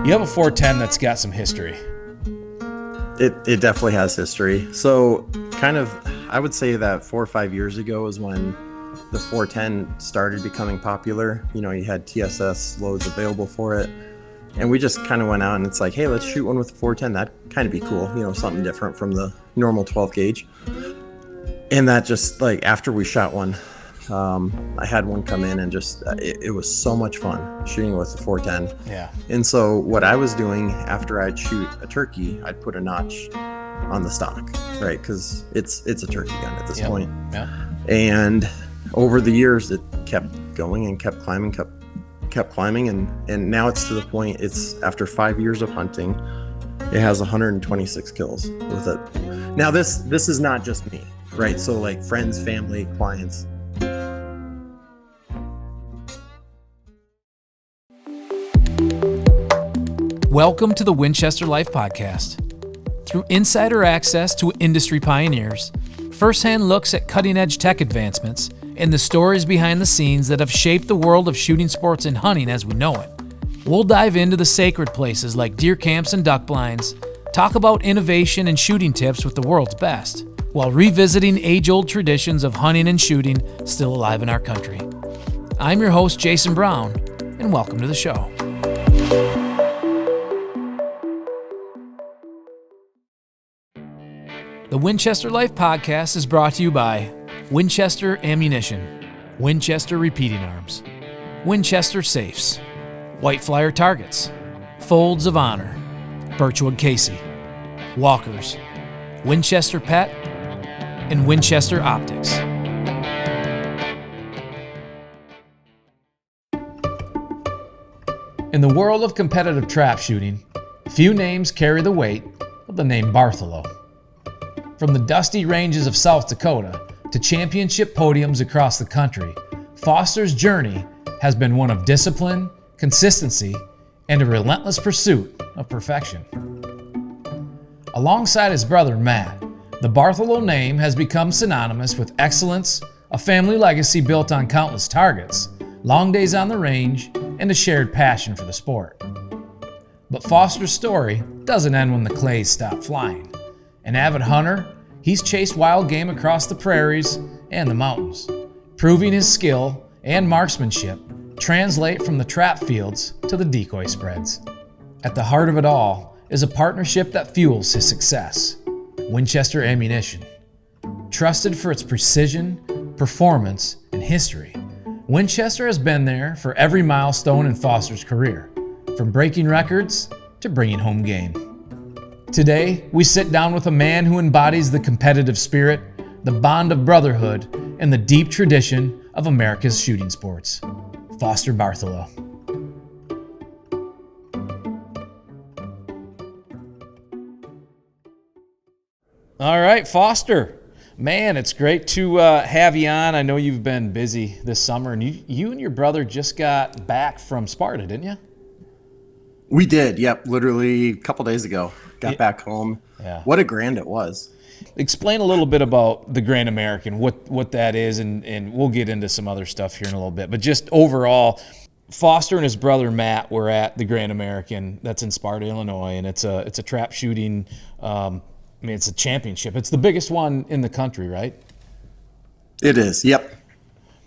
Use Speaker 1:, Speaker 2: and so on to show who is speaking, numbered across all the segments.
Speaker 1: You have a 410 that's got some history.
Speaker 2: It definitely has history. So kind of, I would say that 4 or 5 years ago is when the 410 started becoming popular. You know, you had TSS loads available for it. And we just kind of went out and it's like, hey, let's shoot one with the 410. That'd kind of be cool. You know, something different from the normal 12 gauge. And that just like, after we shot one, I had one come in and just, it was so much fun shooting with the 410.
Speaker 1: Yeah.
Speaker 2: And so what I was doing after I'd shoot a turkey, I'd put a notch on the stock, right? Because it's a turkey gun at this point.
Speaker 1: Yeah.
Speaker 2: And over the years, it kept going and kept climbing, kept climbing. And now it's to the point, it's after 5 years of hunting, it has 126 kills with it. Now this is not just me, right? So like friends, family, clients.
Speaker 3: Welcome to the Winchester Life Podcast. Through insider access to industry pioneers, firsthand looks at cutting-edge tech advancements, and the stories behind the scenes that have shaped the world of shooting sports and hunting as we know it, we'll dive into the sacred places like deer camps and duck blinds, talk about innovation and shooting tips with the world's best, while revisiting age-old traditions of hunting and shooting still alive in our country. I'm your host, Jason Brown, and welcome to the show. The Winchester Life Podcast is brought to you by Winchester Ammunition, Winchester Repeating Arms, Winchester Safes, White Flyer Targets, Folds of Honor, Birchwood Casey, Walkers, Winchester Pet, and Winchester Optics. In the world of competitive trap shooting, few names carry the weight of the name Bartholow. From the dusty ranges of South Dakota to championship podiums across the country, Foster's journey has been one of discipline, consistency, and a relentless pursuit of perfection. Alongside his brother Matt, the Bartholow name has become synonymous with excellence, a family legacy built on countless targets, long days on the range, and a shared passion for the sport. But Foster's story doesn't end when the clays stop flying. An avid hunter, he's chased wild game across the prairies and the mountains, proving his skill and marksmanship translate from the trap fields to the decoy spreads. At the heart of it all is a partnership that fuels his success, Winchester Ammunition. Trusted for its precision, performance, and history, Winchester has been there for every milestone in Foster's career, from breaking records to bringing home game. Today, we sit down with a man who embodies the competitive spirit, the bond of brotherhood, and the deep tradition of America's shooting sports, Foster Bartholow. All right, Foster. Man, it's great to have you on. I know you've been busy this summer, and you and your brother just got back from Sparta, didn't you?
Speaker 2: We did, yep, literally a couple days ago. Got back home.
Speaker 1: Yeah.
Speaker 2: What a grand it was.
Speaker 1: Explain a little bit about the Grand American, what that is, and we'll get into some other stuff here in a little bit. But just overall, Foster and his brother Matt were at the Grand American that's in Sparta, Illinois, and it's a trap shooting. It's a championship. It's the biggest one in the country, right?
Speaker 2: It is. Yep.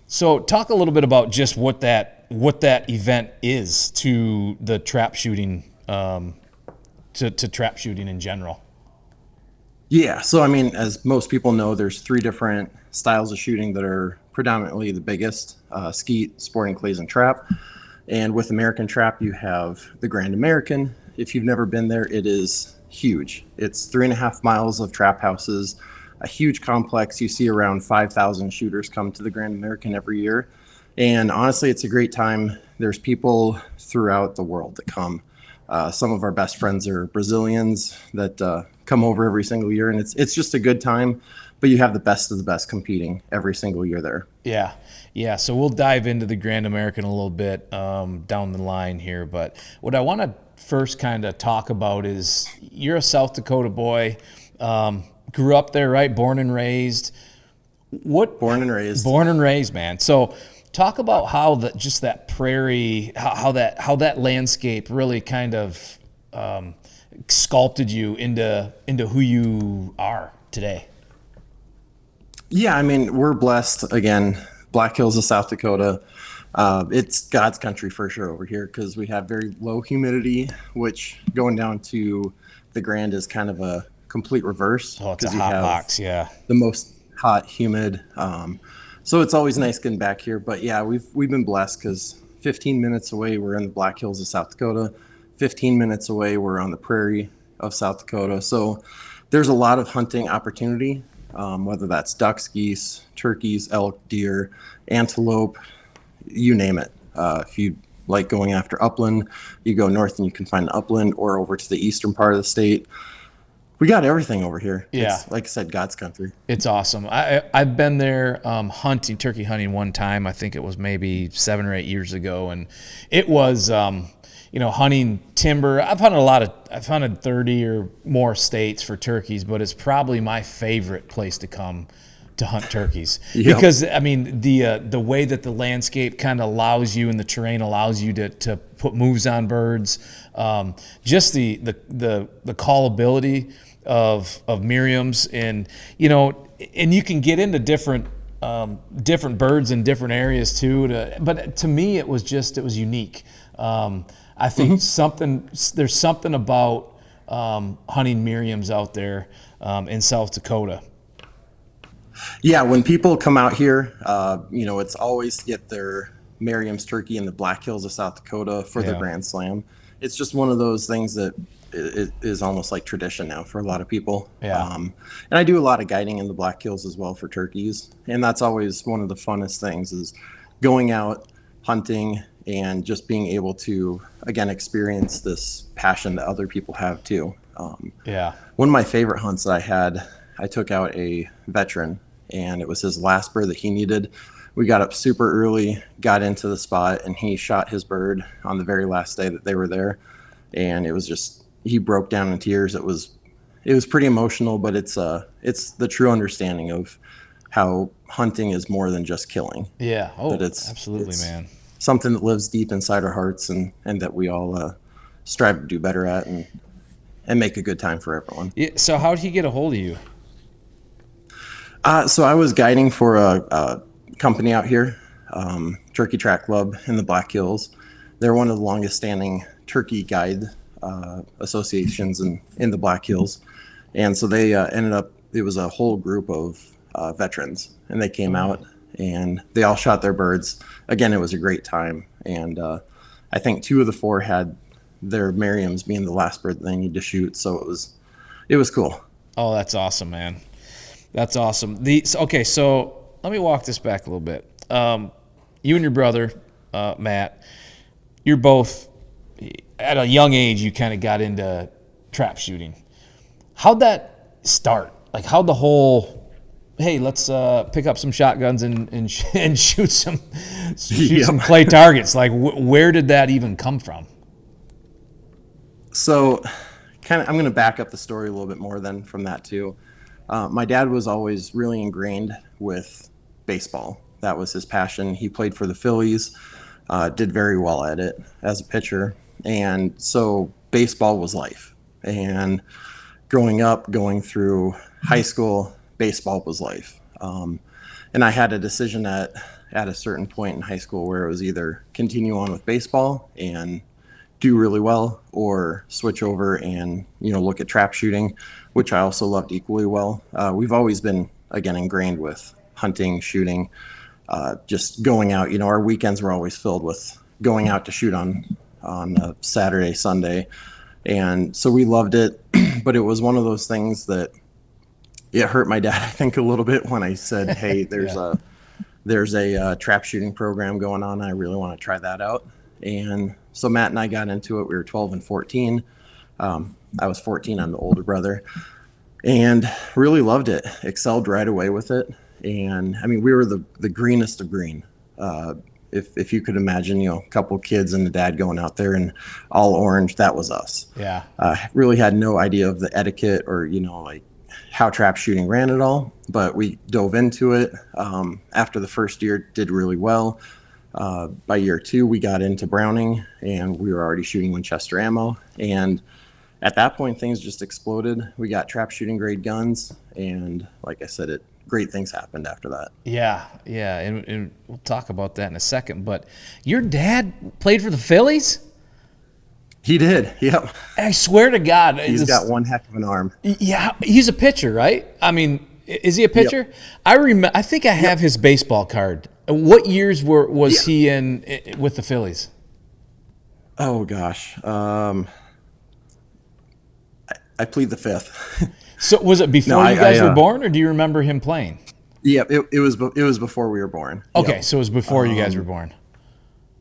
Speaker 1: So talk a little bit about just what that event is to the trap shooting. To trap shooting in general.
Speaker 2: Yeah, so I mean, as most people know, there's 3 different styles of shooting that are predominantly the biggest, skeet, sporting clays, and trap. And with American trap, you have the Grand American. If you've never been there, it is huge. It's 3.5 miles of trap houses, a huge complex. You see around 5,000 shooters come to the Grand American every year. And honestly, it's a great time. There's people throughout the world that come. Some of our best friends are Brazilians that come over every single year, and it's just a good time. But you have the best of the best competing every single year there.
Speaker 1: Yeah. So we'll dive into the Grand American a little bit down the line here. But what I want to first kind of talk about is you're a South Dakota boy, grew up there, right? Born and raised.
Speaker 2: Born and raised,
Speaker 1: man. So talk about how just that prairie, how that landscape really kind of sculpted you into who you are today.
Speaker 2: Yeah, I mean, we're blessed. Again, Black Hills of South Dakota. It's God's country for sure over here because we have very low humidity, which going down to the Grand is kind of a complete reverse.
Speaker 1: Oh, it's a hot box, yeah.
Speaker 2: The most hot, humid. So it's always nice getting back here. But yeah, we've been blessed because 15 minutes away, we're in the Black Hills of South Dakota. 15 minutes away, we're on the prairie of South Dakota. So there's a lot of hunting opportunity, whether that's ducks, geese, turkeys, elk, deer, antelope, you name it. If you like going after upland, you go north and you can find the upland, or over to the eastern part of the state. We got everything over here.
Speaker 1: Yeah.
Speaker 2: It's, like I said, God's country.
Speaker 1: It's awesome. I've been there turkey hunting one time. I think it was maybe 7 or 8 years ago. And it was, hunting timber. I've hunted 30 or more states for turkeys, but it's probably my favorite place to come to hunt turkeys. Yep. Because, I mean, the way that the landscape kind of allows you and the terrain allows you to put moves on birds, just the callability of Merriam's, and you can get into different birds in different areas too. But to me, it was unique. I think there's something about hunting Merriam's out there in South Dakota.
Speaker 2: Yeah, when people come out here, it's always to get their Merriam's turkey in the Black Hills of South Dakota for the Grand Slam. It's just one of those things that it is almost like tradition now for a lot of people.
Speaker 1: Yeah.
Speaker 2: And I do a lot of guiding in the Black Hills as well for turkeys. And that's always one of the funnest things is going out, hunting, and just being able to, again, experience this passion that other people have too. One of my favorite hunts that I had, I took out a veteran, and it was his last bird that he needed. We got up super early, got into the spot, and he shot his bird on the very last day that they were there. And it was just, he broke down in tears. It was pretty emotional, but it's the true understanding of how hunting is more than just killing.
Speaker 1: Yeah. Oh,
Speaker 2: it's
Speaker 1: absolutely, man.
Speaker 2: Something that lives deep inside our hearts and that we all strive to do better at and make a good time for everyone.
Speaker 1: Yeah, so how did he get a hold of you?
Speaker 2: So I was guiding for a company out here, Turkey Track Club in the Black Hills. They're one of the longest standing turkey guide associations in the Black Hills. And so they ended up, it was a whole group of veterans, and they came out and they all shot their birds. Again, it was a great time. And I think 2 of the 4 had their Merriam's being the last bird that they need to shoot. So it was cool.
Speaker 1: Oh, that's awesome, man. That's awesome. Okay, so let me walk this back a little bit. You and your brother, Matt, you're both, at a young age, you kind of got into trap shooting. How'd that start? Like, how'd the whole, hey, let's pick up some shotguns and shoot some clay targets. Like, where did that even come from?
Speaker 2: So, I'm going to back up the story a little bit more then from that too. My dad was always really ingrained with baseball. That was his passion. He played for the Phillies, did very well at it as a pitcher. And so baseball was life. And growing up, going through high school, baseball was life. And I had a decision at a certain point in high school where it was either continue on with baseball and do really well, or switch over and look at trap shooting, which I also loved equally well. We've always been, again, ingrained with hunting, shooting, just going out. Our weekends were always filled with going out to shoot on a Saturday, Sunday, and so we loved it. But it was one of those things that it hurt my dad, I think, a little bit when I said, "Hey, there's a trap shooting program going on. I really want to try that out." And so Matt and I got into it. We were 12 and 14. I was 14. I'm the older brother, and really loved it. Excelled right away with it. And I mean, we were the greenest of green. If you could imagine, a couple kids and the dad going out there and all orange, that was us.
Speaker 1: Yeah.
Speaker 2: Really had no idea of the etiquette or, like how trap shooting ran at all, but we dove into it. After the first year, did really well. By year 2, we got into Browning, and we were already shooting Winchester ammo. And at that point, things just exploded. We got trap shooting grade guns, and like I said, great things happened after that.
Speaker 1: Yeah, and we'll talk about that in a second. But your dad played for the Phillies?
Speaker 2: He did, yep.
Speaker 1: I swear to God.
Speaker 2: He's got one heck of an arm.
Speaker 1: Yeah, he's a pitcher, right? I mean, is he a pitcher? Yep. I think I have his baseball card. What years was he in with the Phillies?
Speaker 2: Oh, gosh. I plead the fifth.
Speaker 1: So was it before you guys were born, or do you remember him playing?
Speaker 2: Yeah, it was before we were born.
Speaker 1: Okay,
Speaker 2: Yep.
Speaker 1: so it was before you guys were born.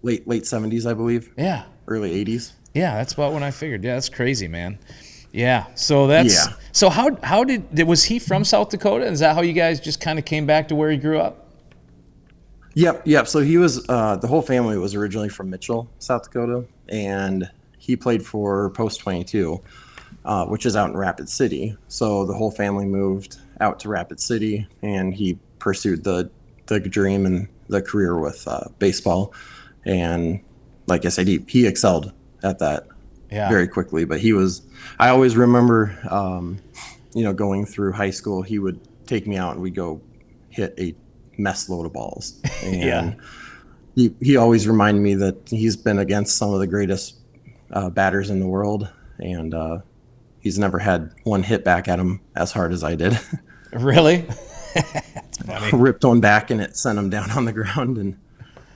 Speaker 2: Late 70s, I believe.
Speaker 1: Yeah.
Speaker 2: Early 80s.
Speaker 1: Yeah, that's about when I figured. Yeah, that's crazy, man. Yeah. So so how was he from South Dakota? Is that how you guys just kind of came back to where he grew up?
Speaker 2: Yep. So he was the whole family was originally from Mitchell, South Dakota, and he played for Post 22, which is out in Rapid City. So the whole family moved out to Rapid City, and he pursued the dream and the career with baseball. And like I said, he excelled at that very quickly. But I always remember, going through high school, he would take me out and we'd go hit a mess load of balls. And he always reminded me that he's been against some of the greatest batters in the world. And he's never had one hit back at him as hard as I did.
Speaker 1: Really? That's funny.
Speaker 2: Ripped one back and it sent him down on the ground. And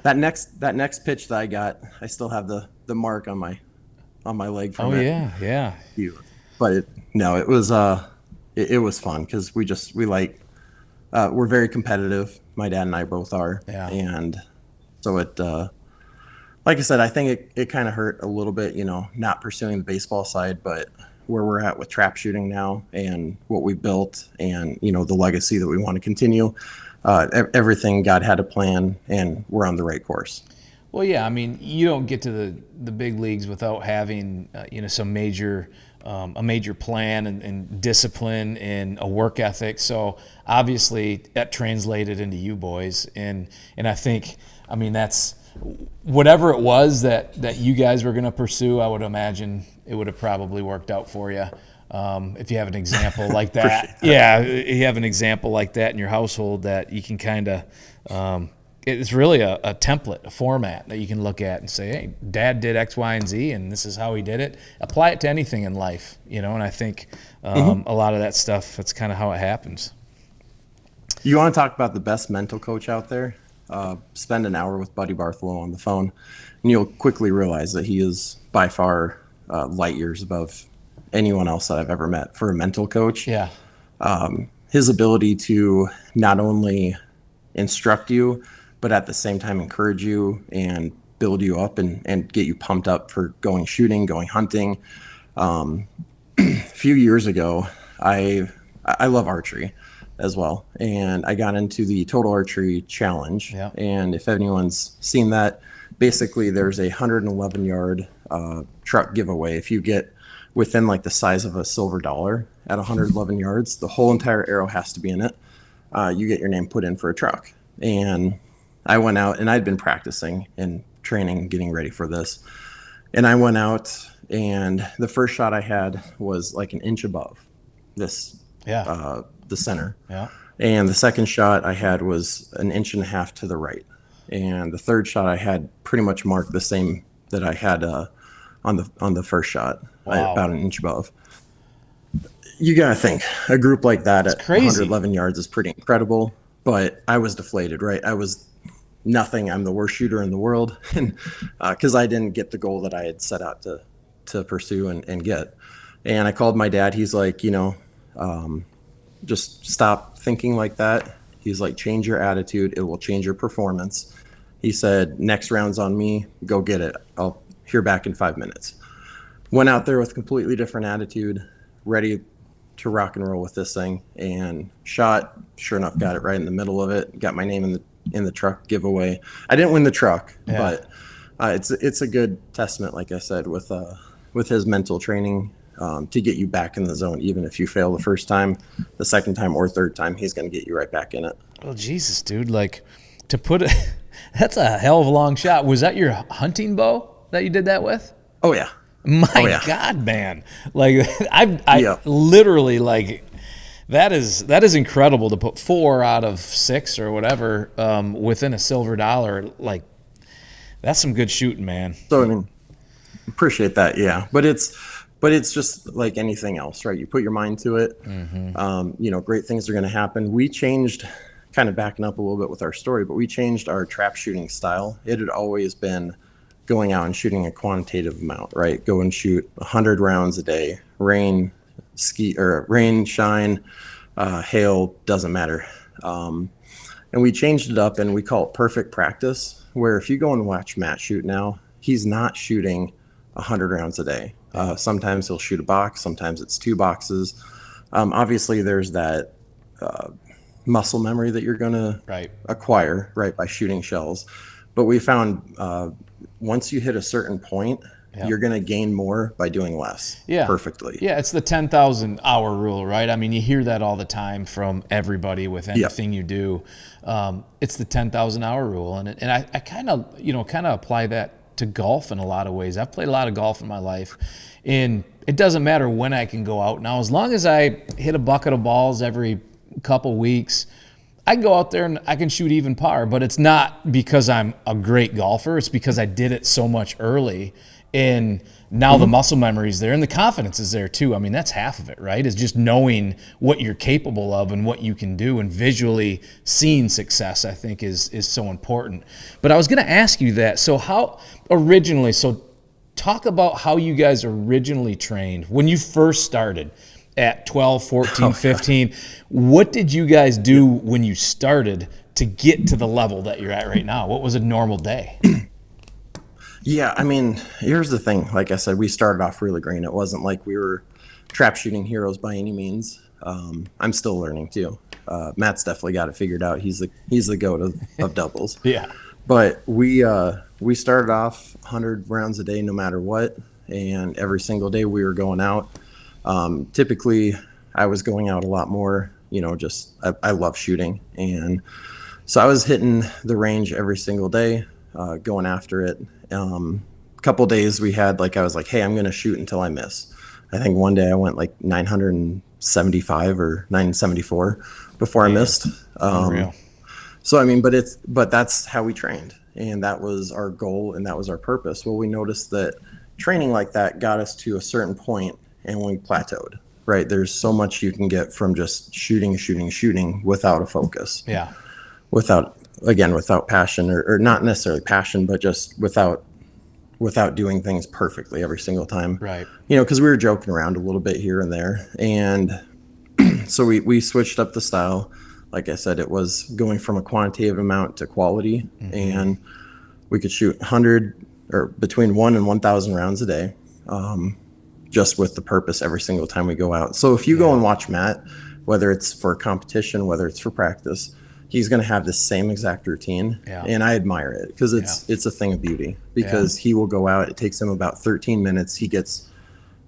Speaker 2: that next pitch that I got, I still have the mark on my leg from it.
Speaker 1: Oh yeah.
Speaker 2: But it was fun because we're very competitive. My dad and I both are.
Speaker 1: Yeah.
Speaker 2: And so like I said, I think it kind of hurt a little bit, not pursuing the baseball side, but where we're at with trap shooting now and what we built and, the legacy that we want to continue. Everything God had a plan, and we're on the right course.
Speaker 1: Well, yeah, I mean, you don't get to the big leagues without having some major a major plan and discipline and a work ethic. So obviously that translated into you boys, and I think, I mean, that's whatever it was that you guys were going to pursue. I would imagine it would have probably worked out for you. If you have an example like that, you have an example like that in your household that you can kind of, it's really a template, a format that you can look at and say, hey, Dad did X, Y, and Z, and this is how he did it. Apply it to anything in life, and I think a lot of that stuff, that's kind of how it happens.
Speaker 2: You want to talk about the best mental coach out there? Spend an hour with Buddy Bartholow on the phone, and you'll quickly realize that he is by far light years above anyone else that I've ever met for a mental coach.
Speaker 1: Yeah.
Speaker 2: His ability to not only instruct you, but at the same time encourage you and build you up and get you pumped up for going shooting, going hunting. A few years ago, I love archery as well, and I got into the Total Archery Challenge.
Speaker 1: Yeah. And
Speaker 2: if anyone's seen that, basically there's a 111-yard truck giveaway. If you get within like the size of a silver dollar at 111 yards, the whole entire arrow has to be in it. You get your name put in for a truck. And I went out, and I'd been practicing and training, getting ready for this. And I went out, and the first shot I had was like an inch above this, the center. Yeah. And the second shot I had was an inch and a half to the right. And the third shot I had pretty much marked the same that I had on the first shot.
Speaker 1: Wow.
Speaker 2: About an inch above. You gotta think a group like that at
Speaker 1: crazy.
Speaker 2: 111 yards is pretty incredible. But I was deflated, right? I was nothing. I'm the worst shooter in the world, and because I didn't get the goal that I had set out to pursue and get. And I called my dad. He's like, just stop thinking like that. He's like, change your attitude. It will change your performance. He said, next round's on me. Go get it. I'll hear back in 5 minutes. Went out there with a completely different attitude, ready to rock and roll with this thing, and shot. Sure enough, got it right in the middle of it. Got my name in the truck giveaway. I didn't win the truck, but it's a good testament, like I said, with his mental training to get you back in the zone. Even if you fail the first time, the second time or third time, he's going to get you right back in it.
Speaker 1: Well, Jesus, dude, like to put That's a hell of a long shot. Was that your hunting bow that you did that with?
Speaker 2: Oh yeah.
Speaker 1: My God, man! Like I
Speaker 2: Yeah.
Speaker 1: literally like that is incredible to put 4 out of 6 or whatever within a silver dollar. Like that's some good shooting, man.
Speaker 2: So I mean, appreciate that. Yeah, but it's just like anything else, right? You put your mind to it. Great things are going to happen. We changed, kind of backing up a little bit with our story, but we changed our trap shooting style. It had always been going out and shooting a quantitative amount, right? Go and shoot 100 rounds a day, rain, shine, hail, doesn't matter. And we changed it up and we call it perfect practice, where if you go and watch Matt shoot now, he's not shooting 100 rounds a day. Sometimes he'll shoot a box, sometimes it's 2 boxes. Obviously there's that muscle memory that you're going to acquire, right, by shooting shells. But we found once you hit a certain point, you're going to gain more by doing less. Perfectly.
Speaker 1: Yeah, it's the 10,000 hour rule, right? I mean, you hear that all the time from everybody with anything you do. It's the 10,000 hour rule, and I kind of apply that to golf in a lot of ways. I've played a lot of golf in my life, and it doesn't matter when I can go out. Now, as long as I hit a bucket of balls every couple weeks, I can go out there and I can shoot even par, but it's not because I'm a great golfer. It's because I did it so much early, and now the muscle memory is there and the confidence is there too. I mean, that's half of it, right? Is just knowing what you're capable of and what you can do, and visually seeing success, I think is so important. But I was going to ask you that. So talk about how you guys originally trained when you first started at 12, 14, 15. What did you guys do when you started to get to the level that you're at right now? What was a normal day?
Speaker 2: Yeah, I mean, here's the thing. Like I said, we started off really green. It wasn't like we were trap shooting heroes by any means. I'm still learning too. Matt's definitely got it figured out. He's the goat of doubles.
Speaker 1: Yeah.
Speaker 2: But we started off 100 rounds a day, no matter what, and every single day we were going out. Typically, I was going out a lot more. I love shooting, and so I was hitting the range every single day, going after it. Couple days we had, I was like, hey, I'm going to shoot until I miss. I think one day I went like 975 or 974 before I missed. So, I mean, but that's how we trained, and that was our goal and that was our purpose. Well, we noticed that training like that got us to a certain point and we plateaued, right? There's so much you can get from just shooting without a focus.
Speaker 1: Yeah.
Speaker 2: Without passion or not necessarily passion, but just without doing things perfectly every single time.
Speaker 1: Right.
Speaker 2: Because we were joking around a little bit here and there. And so we switched up the style. Like I said, it was going from a quantitative amount to quality, and we could shoot 100 or between 1 and 1,000 rounds a day, just with the purpose every single time we go out. So if you go and watch Matt, whether it's for a competition, whether it's for practice, he's going to have the same exact routine. And I admire it because it's a thing of beauty, because he will go out. It takes him about 13 minutes. He gets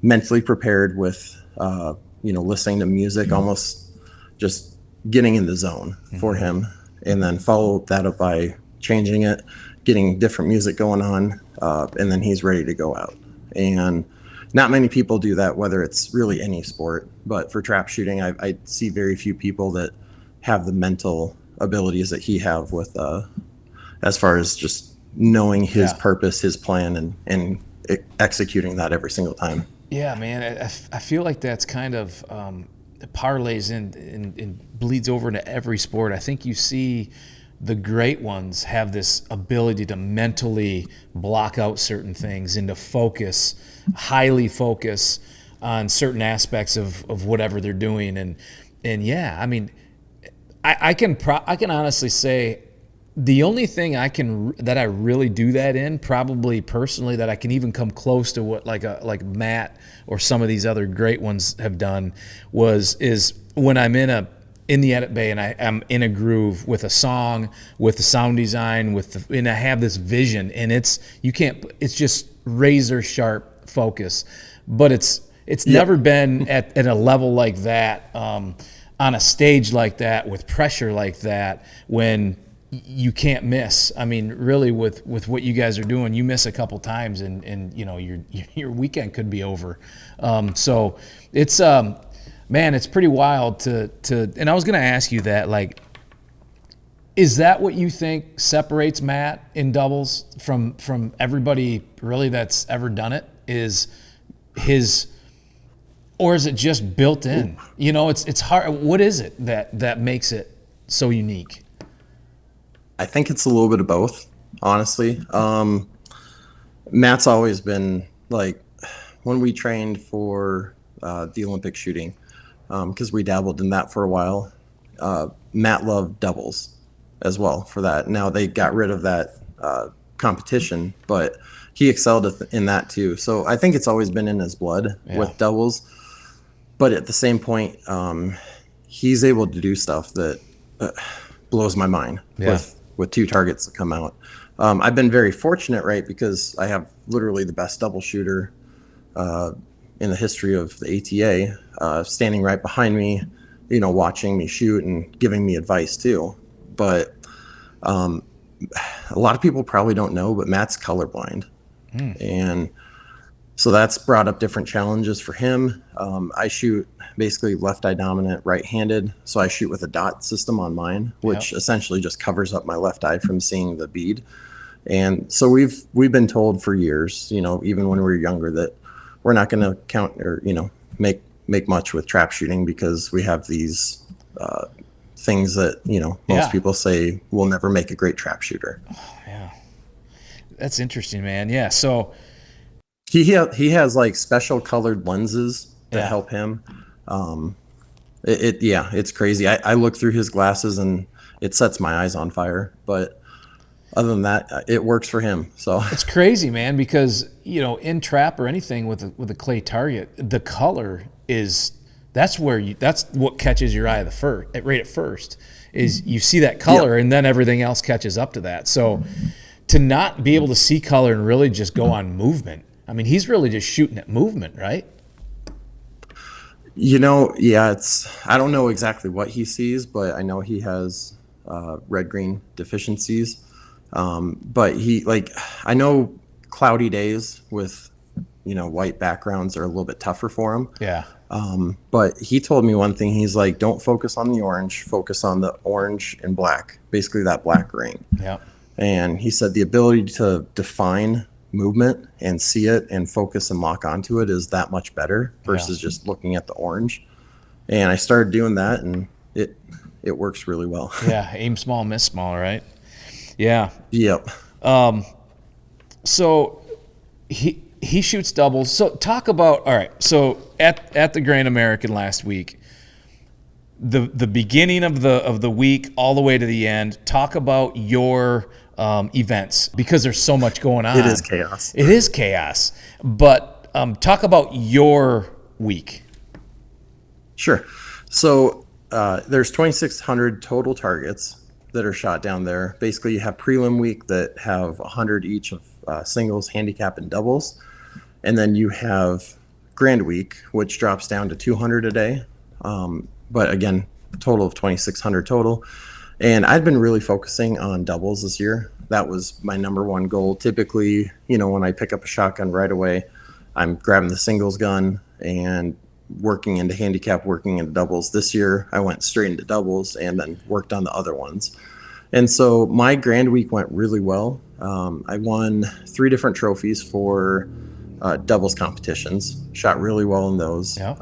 Speaker 2: mentally prepared with, listening to music, almost just getting in the zone for him, and then follow that up by changing it, getting different music going on, and then he's ready to go out. And not many people do that, whether it's really any sport, but for trap shooting, I see very few people that have the mental abilities that he have with, as far as just knowing his purpose, his plan, and executing that every single time.
Speaker 1: Yeah, man, I feel like that's kind of parlays and bleeds over into every sport. I think you see the great ones have this ability to mentally block out certain things and to highly focus on certain aspects of whatever they're doing. And yeah, I mean, I can honestly say the only thing that I really do that in, probably personally, that I can even come close to what like Matt or some of these other great ones have done is when I'm in the edit bay and I'm in a groove with a song, with the sound design, and I have this vision, and it's just razor sharp focus, but it's never been at a level like that, on a stage like that, with pressure like that, when you can't miss. I mean, really, with what you guys are doing, you miss a couple times, and your weekend could be over. So it's man, it's pretty wild to. And I was going to ask you that, like, is that what you think separates Matt in doubles from everybody really that's ever done it? Is his, or is it just built in? It's hard. What is it that makes it so unique?
Speaker 2: I think it's a little bit of both, honestly. Matt's always been like, when we trained for the Olympic shooting, because we dabbled in that for a while, Matt loved doubles as well for that. Now they got rid of that competition, but he excelled in that too. So I think it's always been in his blood with doubles. But at the same point, he's able to do stuff that blows my mind with two targets that come out. I've been very fortunate, right, because I have literally the best double shooter in the history of the ATA, standing right behind me, watching me shoot and giving me advice too. But a lot of people probably don't know, but Matt's colorblind. And so that's brought up different challenges for him. I shoot basically left eye dominant, right-handed. So I shoot with a dot system on mine, which essentially just covers up my left eye from seeing the bead. And so we've been told for years, even when we were younger, that we're not going to count or, make much with trap shooting because we have these things that, most people say will never make a great trap shooter.
Speaker 1: Yeah. That's interesting, man. Yeah. So
Speaker 2: he has like special colored lenses that help him. It's crazy. I look through his glasses and it sets my eyes on fire, but other than that, it works for him. So
Speaker 1: it's crazy, man, because in trap or anything with a clay target, the color that's what catches your eye right at first is you see that color and then everything else catches up to that. So to not be able to see color and really just go on movement, I mean, he's really just shooting at movement, right?
Speaker 2: I don't know exactly what he sees, but I know he has red-green deficiencies. But I know cloudy days with, white backgrounds are a little bit tougher for him.
Speaker 1: Yeah.
Speaker 2: But he told me one thing. He's like, don't focus on the orange, focus on the orange and black, basically that black ring.
Speaker 1: Yeah.
Speaker 2: And he said the ability to define movement and see it and focus and lock onto it is that much better versus just looking at the orange. And I started doing that, and it works really well.
Speaker 1: Yeah, aim small, miss small, right? Yeah.
Speaker 2: Yep.
Speaker 1: So he shoots doubles. So talk about, all right, so at the Grand American last week, the beginning of the week all the way to the end, talk about your events, because there's so much going on.
Speaker 2: It is chaos.
Speaker 1: It is chaos. But talk about your week.
Speaker 2: Sure. So there's 2,600 total targets that are shot down there. Basically, you have prelim week that have 100 each of singles, handicap, and doubles. And then you have grand week, which drops down to 200 a day. But again, a total of 2,600 total. And I've been really focusing on doubles this year. That was my number one goal. Typically, when I pick up a shotgun right away, I'm grabbing the singles gun and working into handicap, working into doubles. This year, I went straight into doubles and then worked on the other ones. And so my grand week went really well. I won 3 different trophies for doubles competitions, shot really well in those.
Speaker 1: Yeah.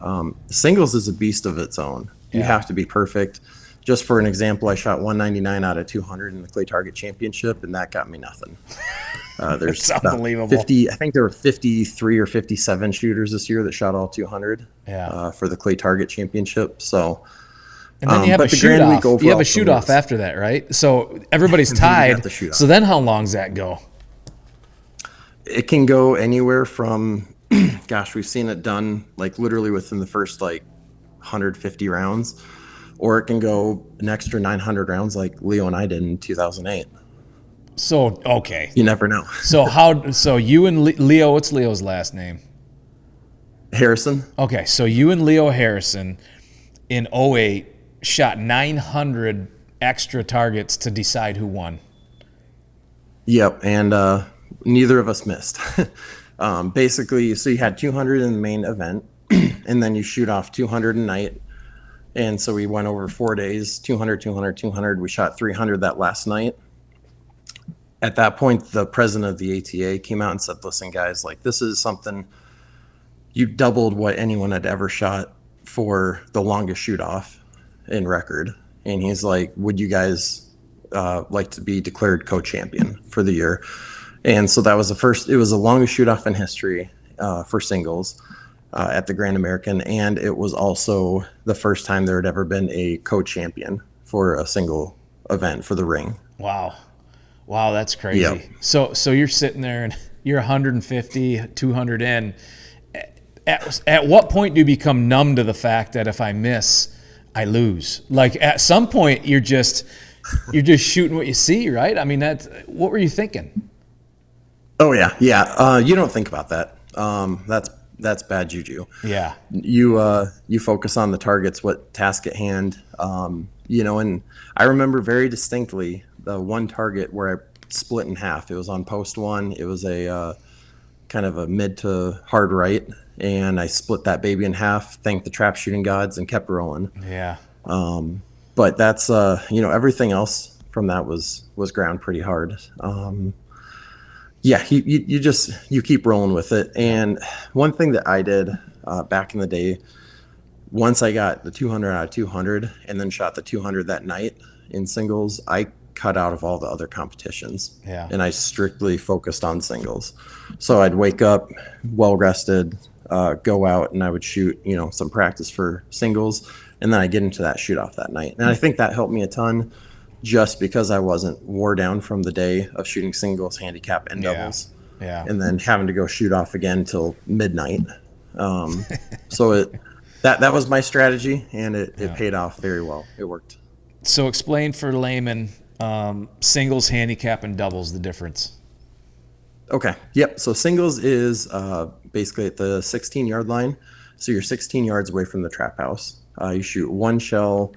Speaker 2: Singles is a beast of its own. You have to be perfect. Just for an example, I shot 199 out of 200 in the Clay Target Championship, and that got me nothing. There's
Speaker 1: unbelievable.
Speaker 2: 50. I think there were 53 or 57 shooters this year that shot all 200 for the Clay Target Championship. So,
Speaker 1: and then you have a shoot off. You have a shoot off after that, right? So everybody's tied. So then how long's that go?
Speaker 2: It can go anywhere from, we've seen it done like literally within the first 150 rounds. Or it can go an extra 900 rounds like Leo and I did in 2008.
Speaker 1: So, okay.
Speaker 2: You never know.
Speaker 1: So you and Leo, what's Leo's last name?
Speaker 2: Harrison.
Speaker 1: Okay, so you and Leo Harrison in 08 shot 900 extra targets to decide who won.
Speaker 2: Yep, and neither of us missed. Basically, so you had 200 in the main event, and then you shoot off 200 a night. And so we went over 4 days, 200, 200, 200. We shot 300 that last night. At that point, the president of the ATA came out and said, listen, guys, like, this is something, you doubled what anyone had ever shot for the longest shoot off in record. And he's like, would you guys like to be declared co-champion for the year? And so that was it was the longest shoot off in history for singles at the Grand American. And it was also the first time there had ever been a co-champion for a single event for the ring.
Speaker 1: Wow, that's crazy.
Speaker 2: Yep.
Speaker 1: So you're sitting there and you're 150, 200 in. At what point do you become numb to the fact that if I miss, I lose? Like, at some point you're just shooting what you see, right? I mean, what were you thinking?
Speaker 2: Oh yeah. You don't think about that. That's bad juju.
Speaker 1: Yeah.
Speaker 2: You focus on the targets, what task at hand. And I remember very distinctly the one target where I split in half. It was on post one. It was a kind of a mid to hard right, and I split that baby in half, thanked the trap shooting gods, and kept rolling.
Speaker 1: Yeah.
Speaker 2: But that's everything else from that was ground pretty hard. You keep rolling with it. And one thing that I did back in the day, once I got the 200 out of 200 and then shot the 200 that night in singles, I cut out of all the other competitions.
Speaker 1: Yeah.
Speaker 2: And I strictly focused on singles. So I'd wake up well rested, go out, and I would shoot, some practice for singles, and then I get into that shoot off that night. And I think that helped me a ton, just because I wasn't wore down from the day of shooting singles, handicap, and doubles.
Speaker 1: Yeah.
Speaker 2: And then having to go shoot off again till midnight. So that was my strategy, and it paid off very well. It worked.
Speaker 1: So explain for laymen, singles, handicap, and doubles, the difference.
Speaker 2: Okay. Yep. So singles is basically at the 16-yard line. So you're 16 yards away from the trap house. You shoot one shell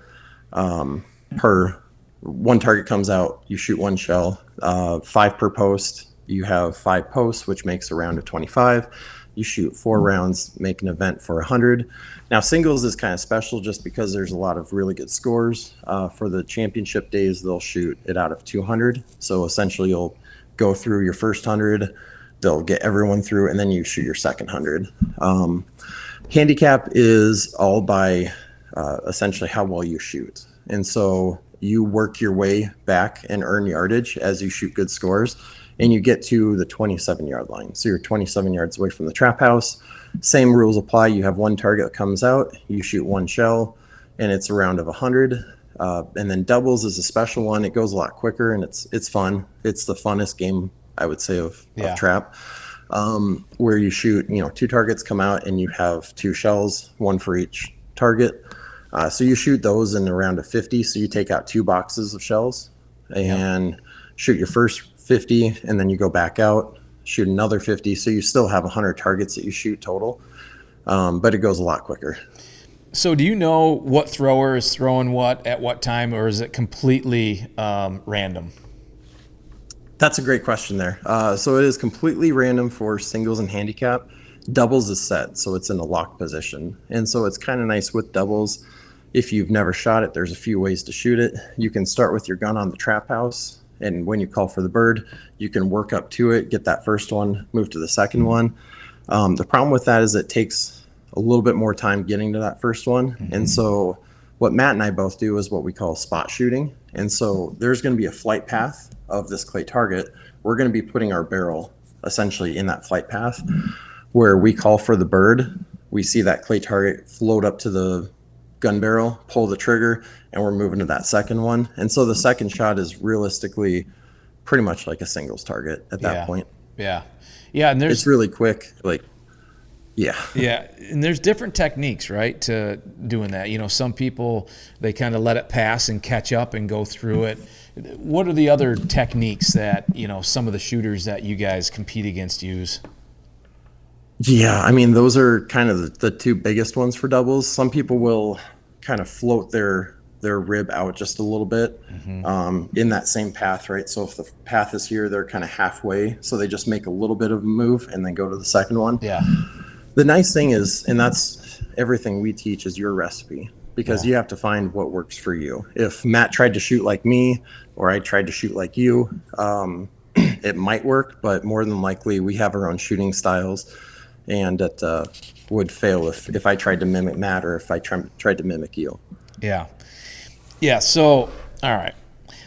Speaker 2: per one target comes out. You shoot one shell, 5 per post. You have 5 posts, which makes a round of 25. You shoot 4 rounds, make an event for 100. Now, singles is kind of special just because there's a lot of really good scores. For the championship days, they'll shoot it out of 200. So essentially, you'll go through your first 100. They'll get everyone through, and then you shoot your second 100. Handicap is all by essentially how well you shoot. And so you work your way back and earn yardage as you shoot good scores, and you get to the 27-yard line. So you're 27 yards away from the trap house. Same rules apply. You have one target that comes out, you shoot one shell, and it's a round of 100. And then doubles is a special one. It goes a lot quicker, and it's fun. It's the funnest game, I would say, of trap, where you shoot, 2 targets come out, and you have 2 shells, 1 for each target. So you shoot those in a round of 50. So you take out 2 boxes of shells and shoot your first 50, and then you go back out, shoot another 50. So you still have 100 targets that you shoot total, but it goes a lot quicker.
Speaker 1: So do you know what thrower is throwing what at what time, or is it completely random?
Speaker 2: That's a great question there. So it is completely random for singles and handicap. Doubles is set, so it's in a locked position. And so it's kind of nice with doubles. If you've never shot it, there's a few ways to shoot it. You can start with your gun on the trap house, and when you call for the bird, you can work up to it, get that first one, move to the second one. The problem with that is it takes a little bit more time getting to that first one. Mm-hmm. And so what Matt and I both do is what we call spot shooting. And so there's going to be a flight path of this clay target. We're going to be putting our barrel essentially in that flight path where we call for the bird. We see that clay target float up to the gun barrel, pull the trigger, and we're moving to that second one. And so the second shot is realistically pretty much like a singles target at that point.
Speaker 1: Yeah. And
Speaker 2: it's really quick.
Speaker 1: And there's different techniques, right, to doing that. Some people, they kind of let it pass and catch up and go through it. What are the other techniques that, some of the shooters that you guys compete against use?
Speaker 2: Yeah, I mean, those are kind of the 2 biggest ones for doubles. Some people will kind of float their their rib out just a little bit in that same path, right? So if the path is here, they're kind of halfway. So they just make a little bit of a move and then go to the second one.
Speaker 1: Yeah.
Speaker 2: The nice thing is, and that's everything we teach is your recipe, because you have to find what works for you. If Matt tried to shoot like me or I tried to shoot like you, it might work, but more than likely we have our own shooting styles, and it would fail if I tried to mimic Matt or if I tried to mimic you.
Speaker 1: Yeah. Yeah. So, all right.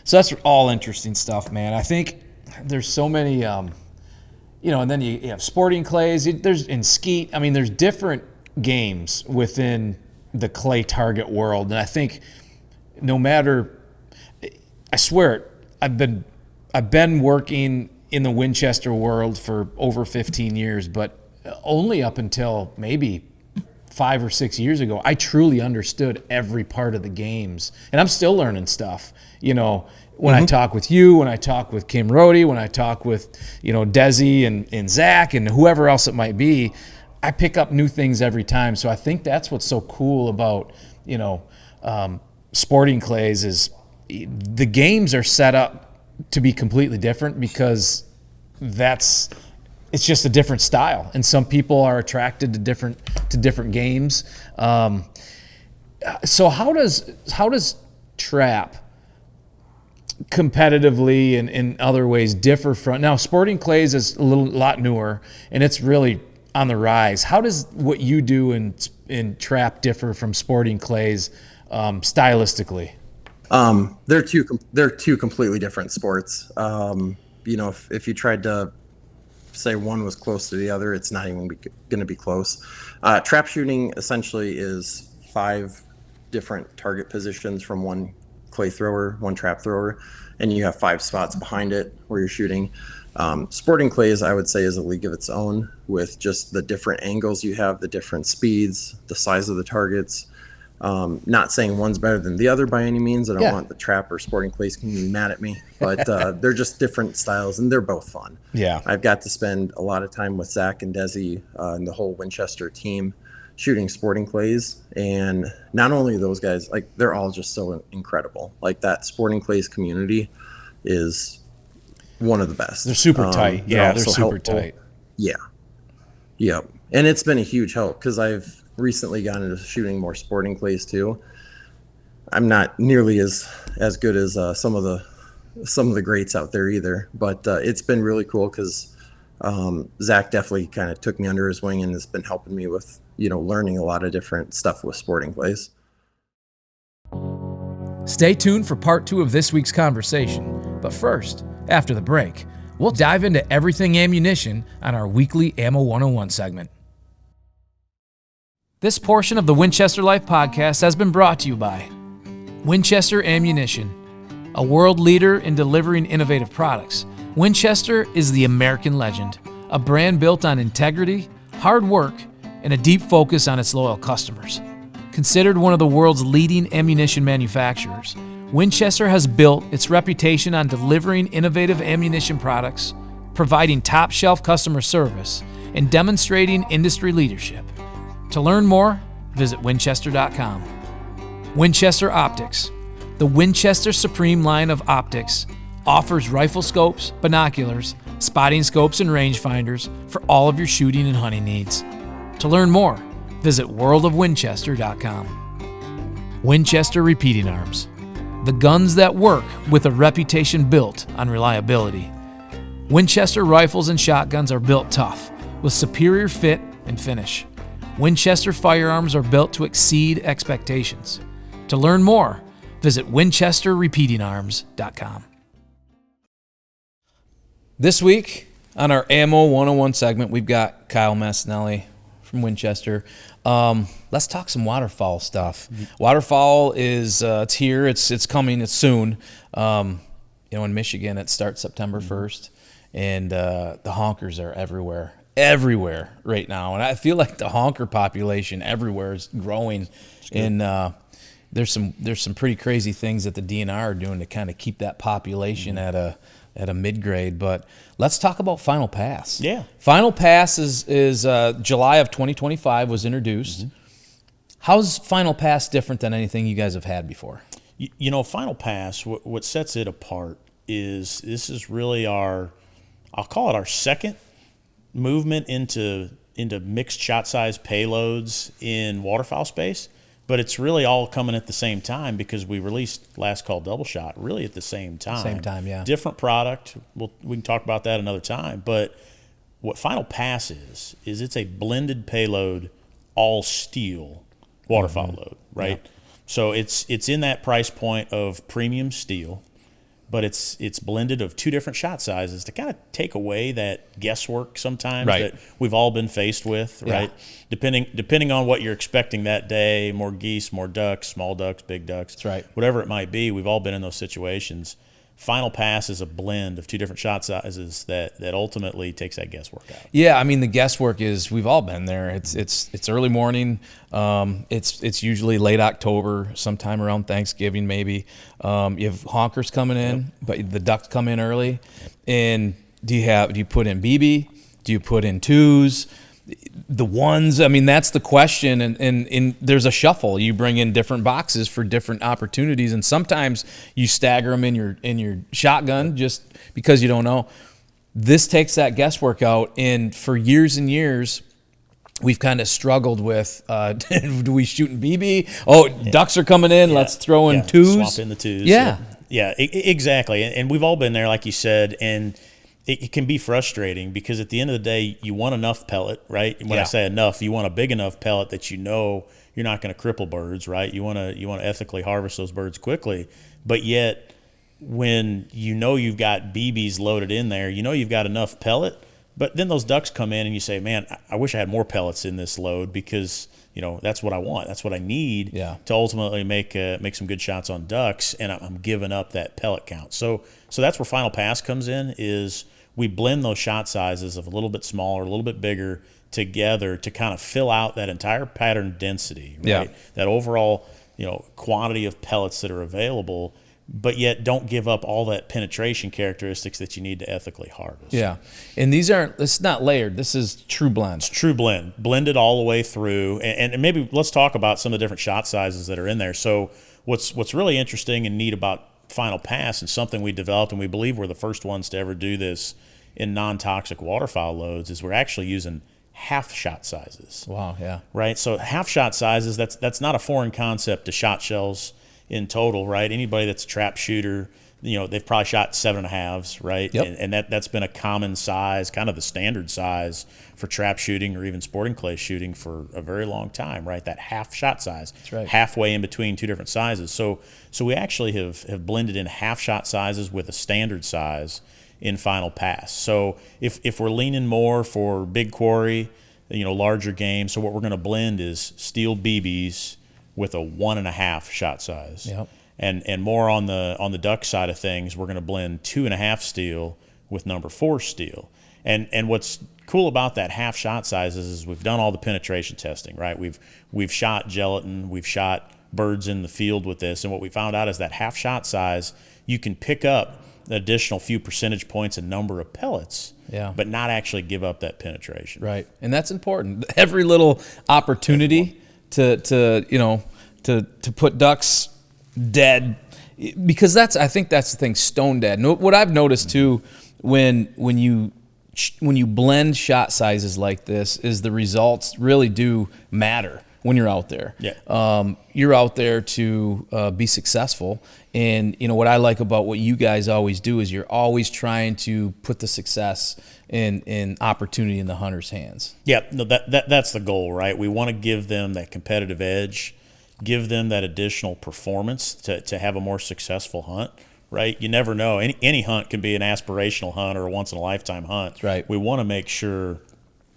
Speaker 1: So that's all interesting stuff, man. I think there's so many, and then you have sporting clays. There's in skeet. I mean, there's different games within the clay target world. And I think no matter, I swear it, I've been working in the Winchester world for over 15 years, but only up until maybe 5 or 6 years ago, I truly understood every part of the games. And I'm still learning stuff, when I talk with you, when I talk with Kim Rohde, when I talk with, Desi and Zach and whoever else it might be, I pick up new things every time. So I think that's what's so cool about, sporting clays is the games are set up to be completely different because it's just a different style. And some people are attracted to different games. So how does trap competitively and in other ways differ from, now sporting clays is a lot newer and it's really on the rise. How does what you do in trap differ from sporting clays stylistically?
Speaker 2: They're two completely different sports. If you tried to say one was close to the other, it's not even going to be close. Trap shooting essentially is 5 different target positions from one clay thrower, one trap thrower, and you have 5 spots behind it where you're shooting. Sporting clays, I would say, is a league of its own with just the different angles you have, the different speeds, the size of the targets. Not saying one's better than the other by any means. I don't want the trap or sporting clays community mad at me, but they're just different styles and they're both fun.
Speaker 1: Yeah.
Speaker 2: I've got to spend a lot of time with Zach and Desi and the whole Winchester team shooting sporting clays. And not only those guys, like they're all just so incredible. Like that sporting clays community is one of the best.
Speaker 1: They're super tight. They're super
Speaker 2: helpful.
Speaker 1: tight.
Speaker 2: Yeah. Yep. And it's been a huge help because I've recently gotten into shooting more sporting clays too. I'm not nearly as good as some of the greats out there either, but it's been really cool because Zach definitely kind of took me under his wing and has been helping me with learning a lot of different stuff with sporting clays.
Speaker 3: Stay tuned for part 2 of this week's conversation. But first, after the break, we'll dive into everything ammunition on our weekly Ammo 101 segment. This portion of the Winchester Life Podcast has been brought to you by Winchester Ammunition, a world leader in delivering innovative products. Winchester is the American legend, a brand built on integrity, hard work, and a deep focus on its loyal customers. Considered one of the world's leading ammunition manufacturers, Winchester has built its reputation on delivering innovative ammunition products, providing top-shelf customer service, and demonstrating industry leadership. To learn more, visit Winchester.com. Winchester Optics. The Winchester Supreme line of optics offers rifle scopes, binoculars, spotting scopes, and rangefinders for all of your shooting and hunting needs. To learn more, visit worldofwinchester.com. Winchester Repeating Arms. The guns that work with a reputation built on reliability. Winchester rifles and shotguns are built tough with superior fit and finish. Winchester firearms are built to exceed expectations. To learn more, visit winchesterrepeatingarms.com. This week on our Ammo 101 segment, we've got Kyle Massinelli from Winchester. Let's talk some waterfowl stuff. Waterfowl is it's here, it's coming, it's soon. In Michigan it starts September 1st, and the honkers are everywhere right now, and I feel like the honker population everywhere is growing. And there's some pretty crazy things that the DNR are doing to kind of keep that population at a mid grade. But let's talk about Final Pass.
Speaker 1: Yeah,
Speaker 3: Final Pass is July of 2025 was introduced. How's Final Pass different than anything you guys have had before?
Speaker 4: Final Pass, what sets it apart is this is really I'll call it our second movement into mixed shot size payloads in waterfowl space, but it's really all coming at the same time because we released Last Call Double Shot really at the same time.
Speaker 3: Same time, yeah.
Speaker 4: Different product. We can talk about that another time, but what Final Pass is it's a blended payload, all steel waterfowl load, right? Yeah. So it's in that price point of premium steel, but it's blended of two different shot sizes to kind of take away that guesswork sometimes that we've all been faced with, right? Depending on what you're expecting that day, more geese, more ducks, small ducks, big ducks,
Speaker 3: that's right.
Speaker 4: Whatever it might be, we've all been in those situations. Final Pass is a blend of two different shot sizes that ultimately takes that guesswork out.
Speaker 3: Yeah, I mean the guesswork is we've all been there. It's early morning. It's usually late October, sometime around Thanksgiving maybe. You have honkers coming in, but the ducks come in early. And do you put in BB? Do you put in twos? The ones, I mean, that's the question, and there's a shuffle. You bring in different boxes for different opportunities, and sometimes you stagger them in your shotgun just because you don't know. This takes that guesswork out, and for years and years, we've kind of struggled with, do we shoot in BB? Oh, ducks are coming in, let's throw in twos.
Speaker 4: Swap in the twos. Yeah, exactly, and we've all been there, like you said, and it can be frustrating because at the end of the day, you want enough pellet, right? When I say enough, you want a big enough pellet that you know you're not going to cripple birds, right? You want to ethically harvest those birds quickly, but yet when you know you've got BBs loaded in there, you know you've got enough pellet, but then those ducks come in and you say, man, I wish I had more pellets in this load because that's what I want, that's what I need to ultimately make some good shots on ducks, and I'm giving up that pellet count. So that's where Final Pass comes in. Is we blend those shot sizes of a little bit smaller, a little bit bigger together to kind of fill out that entire pattern density, right? That overall, quantity of pellets that are available, but yet don't give up all that penetration characteristics that you need to ethically harvest.
Speaker 3: Yeah, and it's not layered. This is true blend.
Speaker 4: It's true blend, blended all the way through. And maybe let's talk about some of the different shot sizes that are in there. So what's really interesting and neat about Final Pass, and something we developed, and we believe we're the first ones to ever do this in non-toxic waterfowl loads, is we're actually using half shot sizes.
Speaker 3: Wow, yeah.
Speaker 4: Right, so half shot sizes, that's not a foreign concept to shot shells in total, right? Anybody that's a trap shooter, they've probably shot 7.5s, right?
Speaker 3: Yep.
Speaker 4: And that's been a common size, kind of the standard size for trap shooting or even sporting clay shooting for a very long time, right? That half shot size.
Speaker 3: That's right.
Speaker 4: Halfway in between two different sizes. So we actually have blended in half shot sizes with a standard size in Final Pass. So if we're leaning more for big quarry, larger game, so what we're going to blend is steel BBs with a 1.5 shot size.
Speaker 3: Yep.
Speaker 4: And more on the duck side of things, we're going to blend 2.5 steel with number 4 steel. And what's cool about that half shot sizes is we've done all the penetration testing, right? We've shot gelatin, we've shot birds in the field with this, and what we found out is that half shot size, you can pick up an additional few percentage points and number of pellets, but not actually give up that penetration.
Speaker 3: Right, and that's important. Every little opportunity to put ducks dead, because I think that's the thing, stone dead. And what I've noticed too, when you blend shot sizes like this, is the results really do matter when you're out there.
Speaker 4: Yeah.
Speaker 3: You're out there to be successful, and what I like about what you guys always do is you're always trying to put the success in opportunity in the hunter's hands.
Speaker 4: Yeah, no, that's the goal, right? We want to give them that competitive edge, give them that additional performance to have a more successful hunt, right? You never know. Any hunt can be an aspirational hunt or a once-in-a-lifetime hunt.
Speaker 3: That's right.
Speaker 4: We want to make sure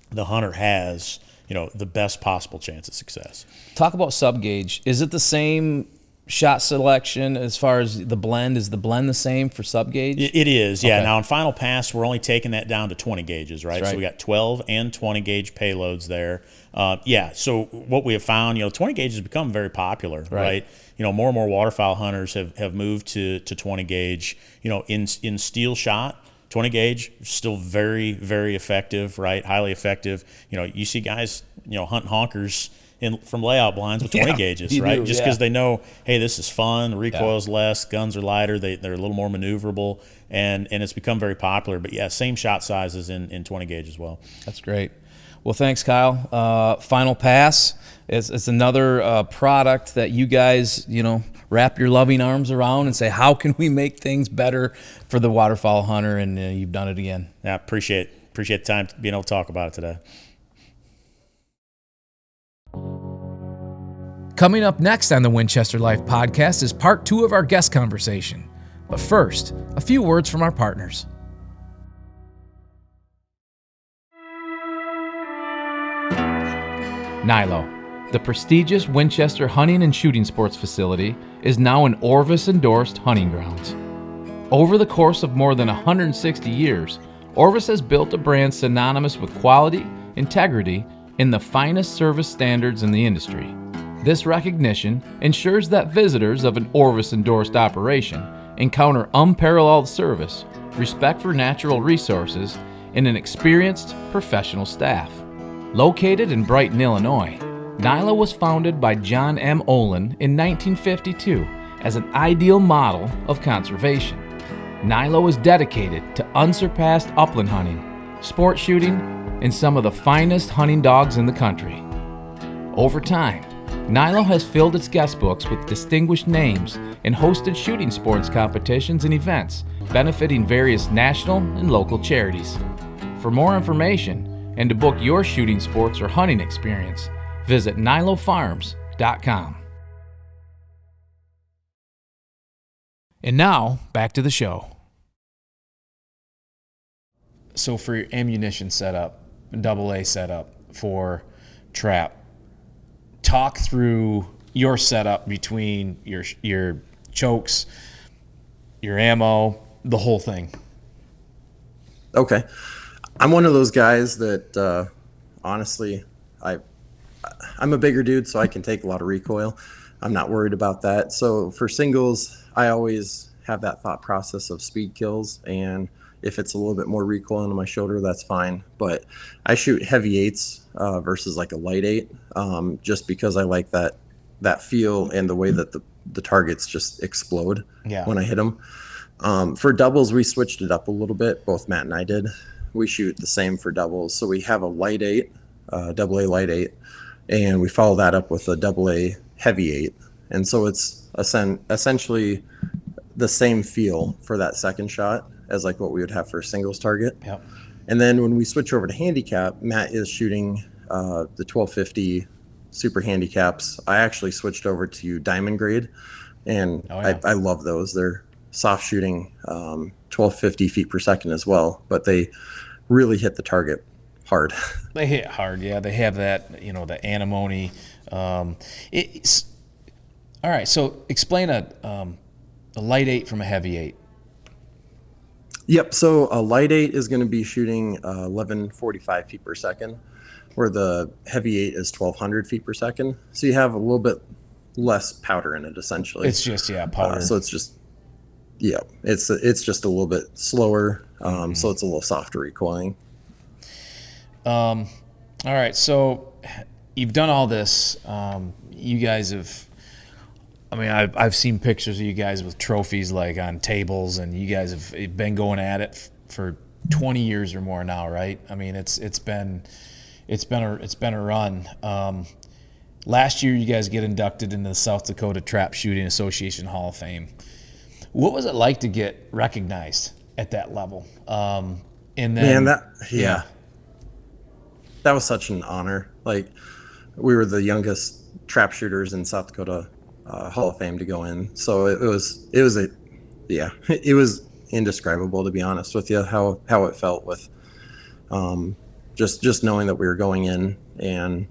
Speaker 4: the hunter has the best possible chance of success.
Speaker 3: Talk about sub-gauge. Is it the same shot selection as far as the blend? Is the blend the same for sub-gauge?
Speaker 4: It is, yeah.
Speaker 3: Okay.
Speaker 4: Now, in Final Pass, we're only taking that down to 20 gauges, right?
Speaker 3: That's right.
Speaker 4: So we got 12 and 20 gauge payloads there. So what we have found, 20 gauge has become very popular, right? More and more waterfowl hunters have moved to 20 gauge. In steel shot, 20 gauge still very, very effective, right? Highly effective. You see guys, hunting honkers from layout blinds with 20 gauges, right?
Speaker 1: do,
Speaker 4: Just because they know, hey, this is fun, the recoil's less, guns are lighter, they're a little more maneuverable, and it's become very popular. But yeah, same shot sizes in 20 gauge as well.
Speaker 1: That's great. Well, thanks, Kyle. Final Pass. It's another product that you guys, wrap your loving arms around and say, how can we make things better for the waterfowl hunter? And you've done it again.
Speaker 4: Yeah, appreciate the time being able to talk about it today.
Speaker 3: Coming up next on the Winchester Life Podcast is part 2 of our guest conversation. But first, a few words from our partners. Nilo, the prestigious Winchester hunting and shooting sports facility, is now an Orvis-endorsed hunting grounds. Over the course of more than 160 years, Orvis has built a brand synonymous with quality, integrity, and the finest service standards in the industry. This recognition ensures that visitors of an Orvis-endorsed operation encounter unparalleled service, respect for natural resources, and an experienced professional staff. Located in Brighton, Illinois, Nilo was founded by John M. Olin in 1952 as an ideal model of conservation. Nilo is dedicated to unsurpassed upland hunting, sport shooting, and some of the finest hunting dogs in the country. Over time, Nilo has filled its guest books with distinguished names and hosted shooting sports competitions and events benefiting various national and local charities. For more information and to book your shooting sports or hunting experience, visit nilofarms.com. And now, back to the show.
Speaker 1: So for your ammunition setup, AA setup for trap, talk through your setup between your chokes, your ammo, the whole thing.
Speaker 2: Okay. I'm one of those guys that, honestly, I'm a bigger dude, so I can take a lot of recoil. I'm not worried about that. So for singles, I always have that thought process of speed kills, and if it's a little bit more recoil into my shoulder, that's fine. But I shoot heavy 8s versus like a light 8, just because I like that feel and the way that the targets just explode when I hit them. For doubles, we switched it up a little bit. Both Matt and I did. We shoot the same for doubles. So we have a light 8, AA light 8, and we follow that up with a AA heavy 8. And so it's essentially the same feel for that second shot as like what we would have for a singles target.
Speaker 1: Yep.
Speaker 2: And then when we switch over to handicap, Matt is shooting the 1250 super handicaps. I actually switched over to diamond grade, and I love those. They're soft shooting, 1250 feet per second as well, but they really hit the target hard.
Speaker 1: They hit hard, yeah. They have that, the antimony. All right, so explain a light 8 from a heavy 8.
Speaker 2: Yep, so a light 8 is going to be shooting 1145 feet per second, where the heavy 8 is 1200 feet per second. So you have a little bit less powder in it, essentially.
Speaker 1: It's just, powder.
Speaker 2: So it's just, it's just a little bit slower, so it's a little softer recoiling.
Speaker 1: All right, so you've done all this. You guys have, I've seen pictures of you guys with trophies like on tables, and you guys have been going at it for 20 years or more now, right? It's been a run. Last year, you guys get inducted into the South Dakota Trap Shooting Association Hall of Fame. What was it like to get recognized at that level?
Speaker 2: That was such an honor. Like, we were the youngest trap shooters in South Dakota Hall of Fame to go in. So it was indescribable, to be honest with you, how it felt with just knowing that we were going in. And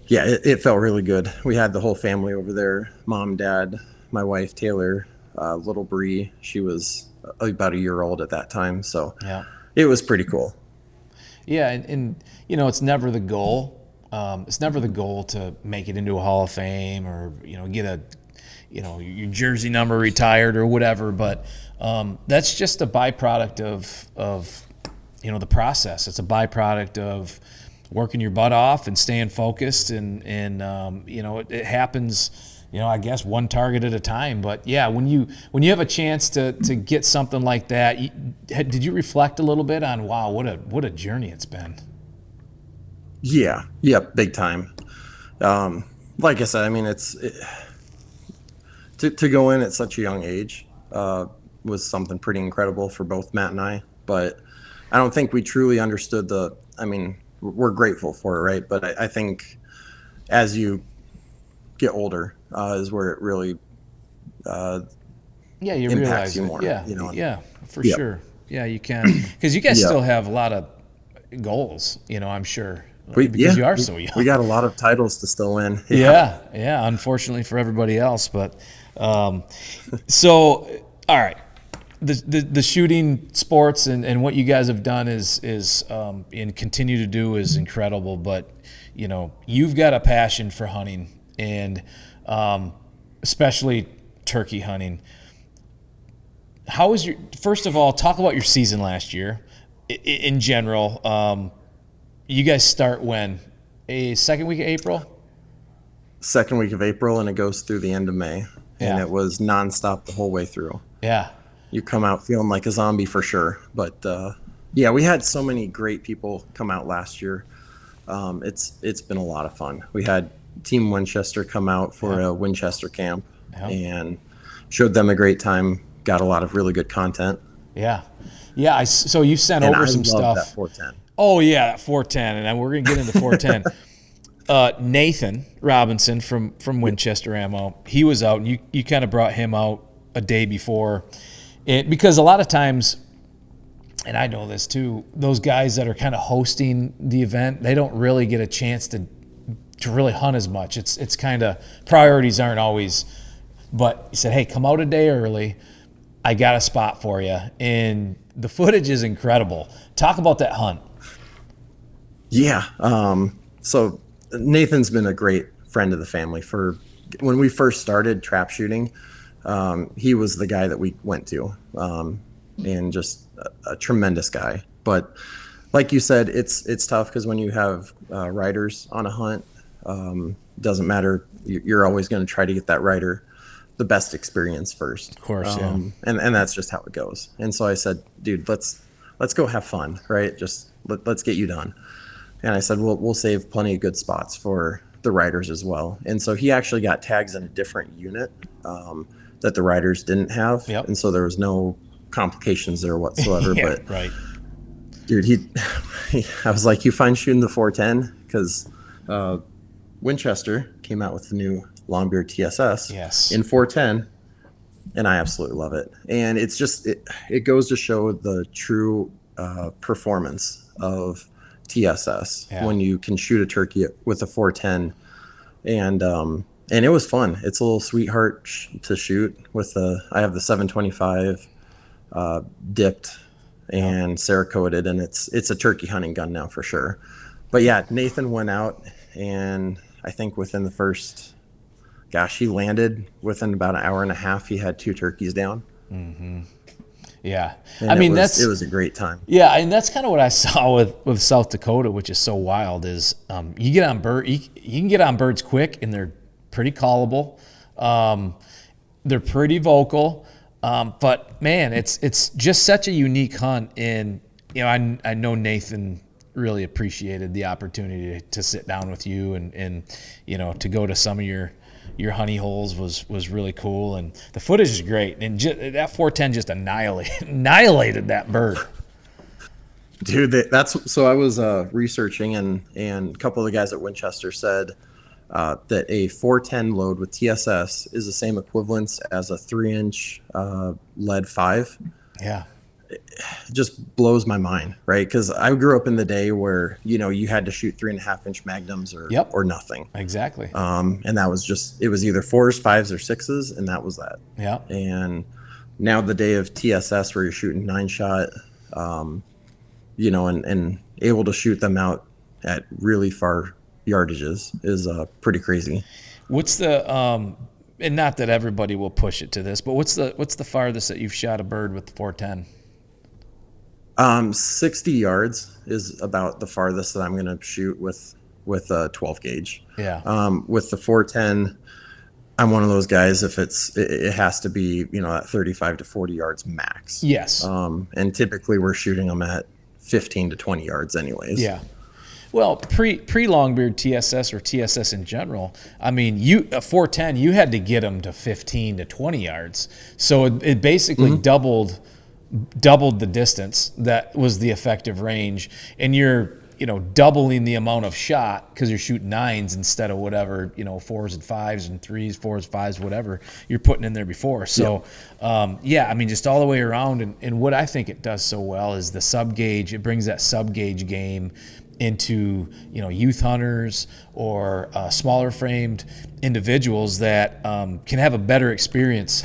Speaker 2: it felt really good. We had the whole family over there, mom, dad, my wife Taylor, little Bree. She was about a year old at that time, so it was pretty cool.
Speaker 1: And it's never the goal. It's never the goal to make it into a Hall of Fame or get your jersey number retired or whatever. But that's just a byproduct of the process. It's a byproduct of working your butt off and staying focused, and it happens. I guess one target at a time. But yeah, when you have a chance to get something like that, did you reflect a little bit on, wow, what a journey it's been?
Speaker 2: Yeah, big time. Like I said, I mean, to go in at such a young age was something pretty incredible for both Matt and I. But I don't think we truly understood we're grateful for it, right? But I think as you get older is where it really
Speaker 1: you
Speaker 2: impacts
Speaker 1: realize
Speaker 2: you
Speaker 1: it.
Speaker 2: more.
Speaker 1: Yeah, for sure. Yeah, you can, because you guys still have a lot of goals. I'm sure because you are so young.
Speaker 2: We got a lot of titles to still win.
Speaker 1: Yeah. Unfortunately for everybody else, but so all right. The shooting sports and what you guys have done is and continue to do is incredible. But you've got a passion for hunting, and especially turkey hunting. How was first of all, talk about your season last year in general. You guys start when? Second week of April?
Speaker 2: Second week of April, and it goes through the end of May. And it was nonstop the whole way through.
Speaker 1: Yeah.
Speaker 2: You come out feeling like a zombie for sure. But we had so many great people come out last year. It's been a lot of fun. We had Team Winchester come out for a Winchester camp and showed them a great time. Got a lot of really good content.
Speaker 1: Yeah. So you sent over some stuff.
Speaker 2: That 410.
Speaker 1: Oh yeah, that 410, and we're gonna get into 410. Nathan Robinson from Winchester Ammo, he was out, and you kind of brought him out a day before, because a lot of times, and I know this too, those guys that are kind of hosting the event, they don't really get a chance to really hunt as much. It's kind of, priorities aren't always. But he said, hey, come out a day early. I got a spot for you, and the footage is incredible. Talk about that hunt.
Speaker 2: Yeah. So Nathan's been a great friend of the family. When we first started trap shooting, he was the guy that we went to, and just a tremendous guy. But like you said, it's tough because when you have riders on a hunt, doesn't matter. You're always going to try to get that rider the best experience first.
Speaker 1: Of course,
Speaker 2: and that's just how it goes. And so I said, dude, let's go have fun, right? Just let's get you done. And I said, we'll save plenty of good spots for the riders as well. And so he actually got tags in a different unit that the riders didn't have.
Speaker 1: Yep.
Speaker 2: And so there was no complications there whatsoever. But
Speaker 1: right.
Speaker 2: Dude, I was like, you fine shooting the 410? Because Winchester came out with the new Longbeard TSS in 410, and I absolutely love it. And it's just, it goes to show the true performance of TSS when you can shoot a turkey with a 410, and it was fun. It's a little sweetheart to shoot with I have the 725 dipped and Cerakoted, and it's a turkey hunting gun now for sure. But yeah, Nathan went out, and I think within the first, he landed within about an hour and a half. He had 2 turkeys down.
Speaker 1: Mm-hmm. Yeah.
Speaker 2: And it was a great time.
Speaker 1: Yeah. And that's kind of what I saw with South Dakota, which is so wild, is you get on you can get on birds quick, and they're pretty callable. They're pretty vocal. But man, it's just such a unique hunt. And, I know Nathan really appreciated the opportunity to sit down with you and to go to some of your honey holes was really cool, and the footage is great. And that 410 just annihilated that bird.
Speaker 2: Dude, so I was researching, and a couple of the guys at Winchester said that a 410 load with TSS is the same equivalence as a 3-inch lead 5.
Speaker 1: Yeah.
Speaker 2: It just blows my mind, right? Because I grew up in the day where you had to shoot 3.5-inch magnums or nothing.
Speaker 1: Exactly.
Speaker 2: And that was it was either 4s, 5s, or 6s, and that was that.
Speaker 1: Yeah.
Speaker 2: And now the day of TSS where you're shooting 9-shot, and able to shoot them out at really far yardages is pretty crazy.
Speaker 1: What's the and not that everybody will push it to this, but what's the farthest that you've shot a bird with the 410?
Speaker 2: 60 yards is about the farthest that I'm going to shoot with a 12 gauge.
Speaker 3: Yeah.
Speaker 2: With the 410, I'm one of those guys. If it has to be, at 35 to 40 yards max.
Speaker 3: Yes.
Speaker 2: And typically we're shooting them at 15 to 20 yards anyways.
Speaker 3: Yeah. Well, pre Longbeard TSS or TSS in general, I mean, a 410, you had to get them to 15 to 20 yards. So it basically doubled the distance. That was the effective range. And you're, doubling the amount of shot because you're shooting 9s instead of whatever, 4s and 5s and 3s, 4s, 5s, whatever you're putting in there before. So, I mean, just all the way around. And what I think it does so well is the sub gauge. It brings that sub gauge game into youth hunters or smaller framed individuals that can have a better experience.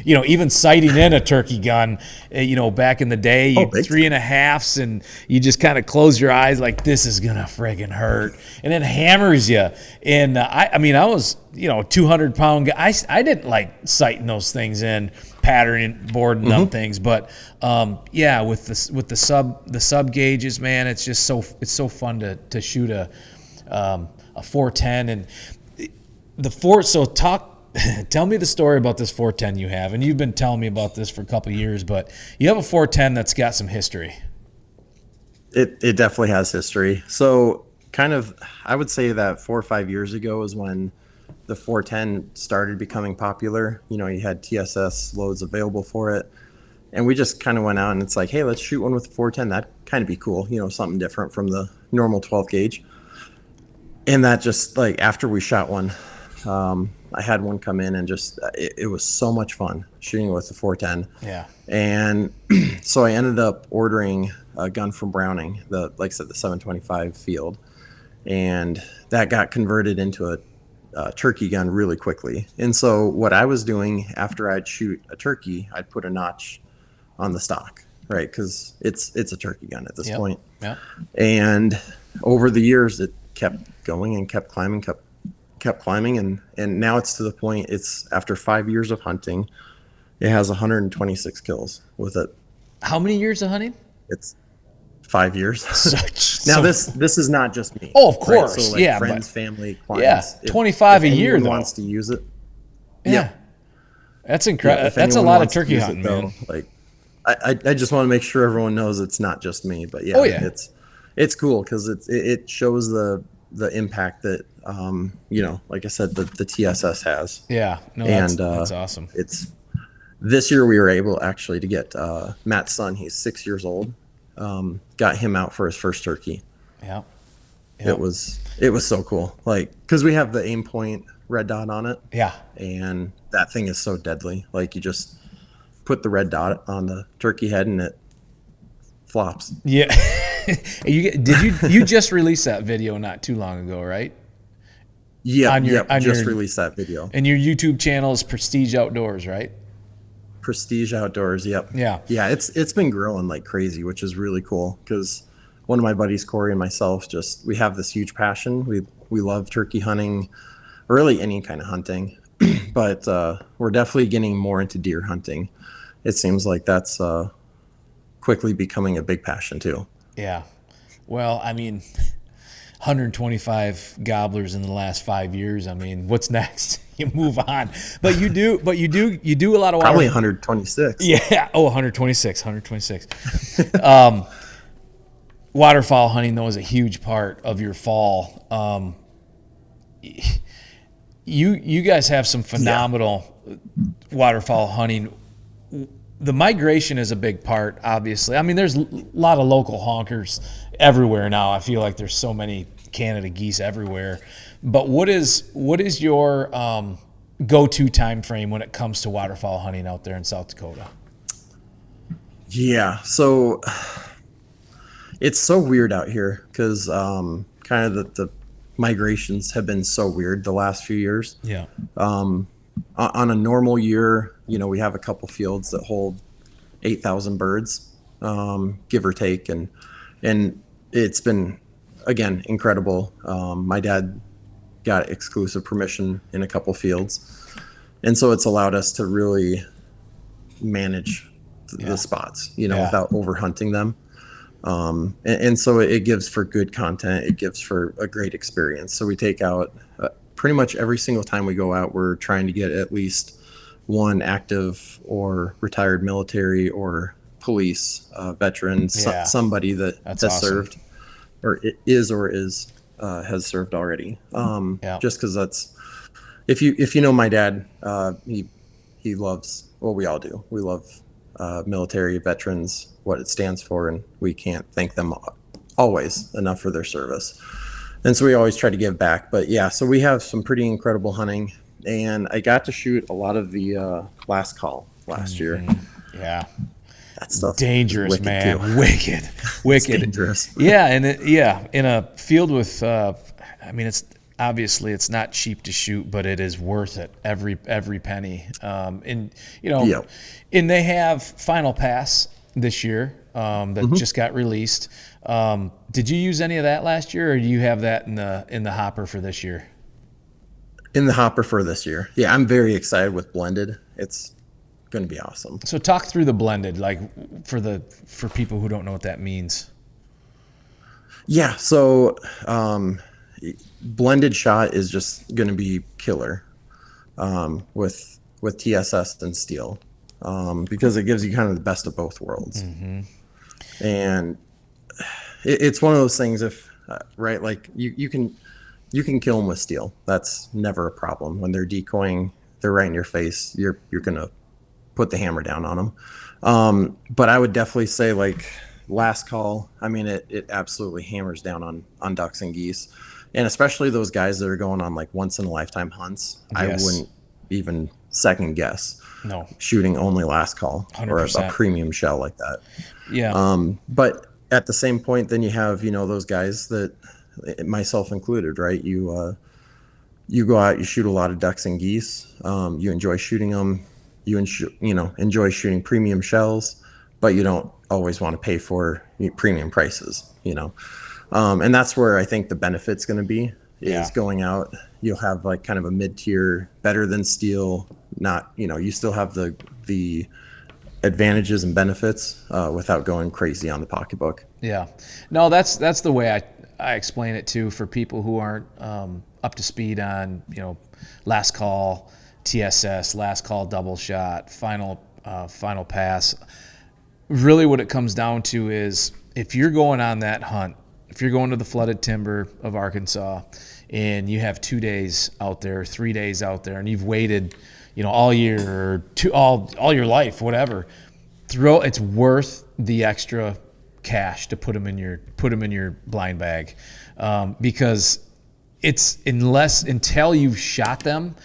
Speaker 3: Even sighting in a turkey gun. Back in the day, you 3.5s, and you just kind of close your eyes like this is gonna friggin' hurt, and it hammers you. And I was 200-pound guy. I didn't like sighting those things in, patterning, boarding them things, but with the sub gauges, man, it's just so fun to shoot a 410 and the four. So tell me the story about this 410 you have, and you've been telling me about this for a couple of years, but you have a 410 that's got some history.
Speaker 2: It definitely has history. So kind of, I would say that 4 or 5 years ago is when the 410 started becoming popular. You had TSS loads available for it. And we just kind of went out and it's like, hey, let's shoot one with the 410. That'd kind of be cool. Something different from the normal 12 gauge. And that just like, after we shot one, I had one come in and just, it was so much fun shooting with the 410.
Speaker 3: Yeah.
Speaker 2: And so I ended up ordering a gun from Browning, like I said, the 725 field. And that got converted into a turkey gun really quickly. And so what I was doing after I'd shoot a turkey, I'd put a notch on the stock, right? Because it's a turkey gun at this point.
Speaker 3: Yeah.
Speaker 2: And over the years, it kept going and kept climbing, kept climbing, and now it's to the point. It's after 5 years of hunting, it has 126 kills with it.
Speaker 3: How many years of hunting?
Speaker 2: It's 5 years. Now this is not just me.
Speaker 3: Oh, of course,
Speaker 2: right? So like friends, family, clients.
Speaker 3: 25 a year though.
Speaker 2: Wants to use it.
Speaker 3: Yeah, that's incredible. That's a lot of turkey hunting, man.
Speaker 2: Like, I just want to make sure everyone knows it's not just me, but it's cool because it shows the impact that like I said, the TSS has.
Speaker 3: Yeah, no, that's awesome.
Speaker 2: It's this year we were able actually to get Matt's son. He's 6 years old. Got him out for his first turkey.
Speaker 3: Yeah.
Speaker 2: It was so cool. Like, cause we have the aim point red dot on it.
Speaker 3: Yeah.
Speaker 2: And that thing is so deadly. Like, you just put the red dot on the turkey head and it flops.
Speaker 3: Yeah. You just released that video not too long ago, right?
Speaker 2: Yeah. Released that video.
Speaker 3: And your YouTube channel is Prestige Outdoors, right?
Speaker 2: Prestige Outdoors. Yep.
Speaker 3: Yeah.
Speaker 2: Yeah. It's been growing like crazy, which is really cool. Cause one of my buddies, Corey, and myself, we have this huge passion. We love turkey hunting, really any kind of hunting, but we're definitely getting more into deer hunting. It seems like that's quickly becoming a big passion too.
Speaker 3: Yeah. Well, I mean, 125 gobblers in the last 5 years. I mean, what's next? You move on. But you do a lot of
Speaker 2: probably 126.
Speaker 3: Yeah. Oh, 126. Waterfowl hunting, though, is a huge part of your fall. You guys have some phenomenal waterfowl hunting. The migration is a big part, obviously. I mean, there's a lot of local honkers everywhere now. I feel like there's so many Canada geese everywhere. But what is your go-to time frame when it comes to waterfowl hunting out there in South Dakota?
Speaker 2: Yeah, so it's so weird out here because kind of the migrations have been so weird the last few years.
Speaker 3: Yeah.
Speaker 2: On a normal year, we have a couple fields that hold 8,000 birds, give or take, and it's been, again, incredible. My dad got exclusive permission in a couple fields, and so it's allowed us to really manage the spots, you know,
Speaker 1: Yeah.
Speaker 2: without over hunting them. And so it gives for good content. It gives for a great experience. So we take out pretty much every single time we go out, we're trying to get at least one active or retired military or police veteran,
Speaker 1: Yeah.
Speaker 2: somebody that
Speaker 1: That's
Speaker 2: has
Speaker 1: awesome.
Speaker 2: served or is has served already.
Speaker 1: Yeah.
Speaker 2: Just because that's, if you know my dad, he loves, well, we all do. We love military veterans, what it stands for, and we can't thank them always enough for their service. And so we always try to give back. But yeah, so we have some pretty incredible hunting, and I got to shoot a lot of the last call last year.
Speaker 1: Yeah.
Speaker 2: That stuff
Speaker 1: Dangerous,
Speaker 2: wicked
Speaker 1: man.
Speaker 2: too.
Speaker 1: Wicked.
Speaker 2: It's dangerous.
Speaker 1: Yeah, and in a field with, I mean, it's obviously it's not cheap to shoot, but it is worth it every penny. And you know,
Speaker 2: Yep.
Speaker 1: and they have Final Pass this year that just got released. Did you use any of that last year, or do you have that in the hopper for this year?
Speaker 2: In the hopper for this year. Yeah, I'm very excited with blended. It's going to be awesome.
Speaker 1: So talk through the blended, like for people who don't know what that means.
Speaker 2: Yeah, so blended shot is just going to be killer with TSS and steel because it gives you kind of the best of both worlds. And it's one of those things, if right, like you can kill them with steel. That's never a problem. When they're decoying, they're right in your face. You're gonna put the hammer down on them. But I would definitely say, like, last call, I mean, it absolutely hammers down on ducks and geese, and especially those guys that are going on like once in a lifetime hunts. I
Speaker 1: Yes.
Speaker 2: wouldn't even second guess
Speaker 1: No.
Speaker 2: shooting only last call or a
Speaker 1: 100%.
Speaker 2: premium shell like that.
Speaker 1: Yeah.
Speaker 2: But at the same point, then you have, you know, those guys that, myself included, right? You go out, you shoot a lot of ducks and geese. You enjoy shooting them. You enjoy shooting premium shells, but you don't always want to pay for premium prices, you know. And that's where I think the benefit's going to be is going out. You'll have like kind of a mid-tier, better than steel. Not, you know, you still have the advantages and benefits without going crazy on the pocketbook.
Speaker 1: Yeah. No, that's the way I explain it too for people who aren't up to speed on, you know, last call TSS, last call double shot, final pass. Really what it comes down to is if you're going on that hunt, if you're going to the flooded timber of Arkansas and you have 2 days out there, 3 days out there, and you've waited, you know, all year or all your life, whatever, it's worth the extra cash to put them in your blind bag, because it's until you've shot them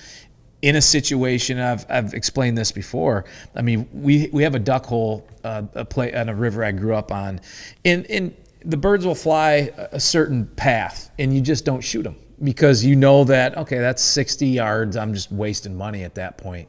Speaker 1: in a situation. I've explained this before. I mean, we have a duck hole, a play on a river I grew up on, and the birds will fly a certain path, and you just don't shoot them because you know that, okay, that's 60 yards. I'm just wasting money at that point.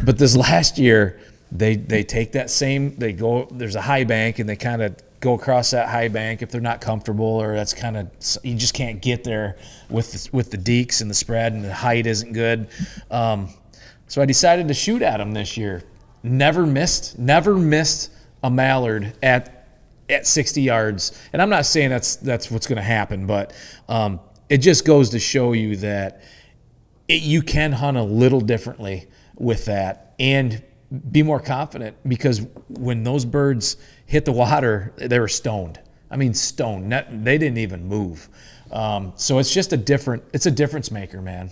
Speaker 1: But this last year, they take that same, they go, there's a high bank, and they kind of go across that high bank if they're not comfortable, or that's kind of, you just can't get there with the deeks and the spread, and the height isn't good. So I decided to shoot at them this year. Never missed a mallard at 60 yards. And I'm not saying that's what's going to happen, but it just goes to show you that you can hunt a little differently with that and be more confident, because when those birds hit the water, they were stoned. I mean, stoned. They didn't even move. So it's just it's a difference maker, man.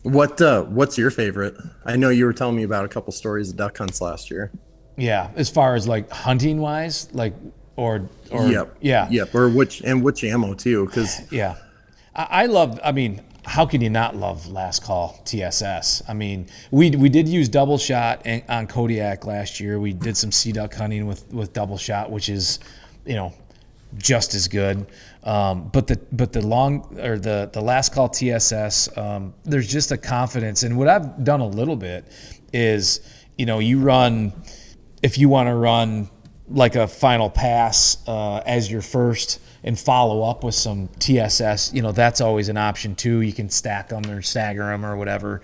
Speaker 2: What's your favorite? I know you were telling me about a couple stories of duck hunts last year.
Speaker 1: Yeah, as far as like hunting wise, like or
Speaker 2: Yep.
Speaker 1: yeah,
Speaker 2: Yep. Or which ammo too, because
Speaker 1: yeah. I love. I mean, how can you not love last call TSS? I mean, we did use double shot on Kodiak last year. We did some sea duck hunting with double shot, which is, you know, just as good. But the last call TSS, there's just a confidence. And what I've done a little bit is, you know, if you want to run like a final pass as your first and follow up with some TSS, you know, that's always an option too. You can stack them or stagger them or whatever.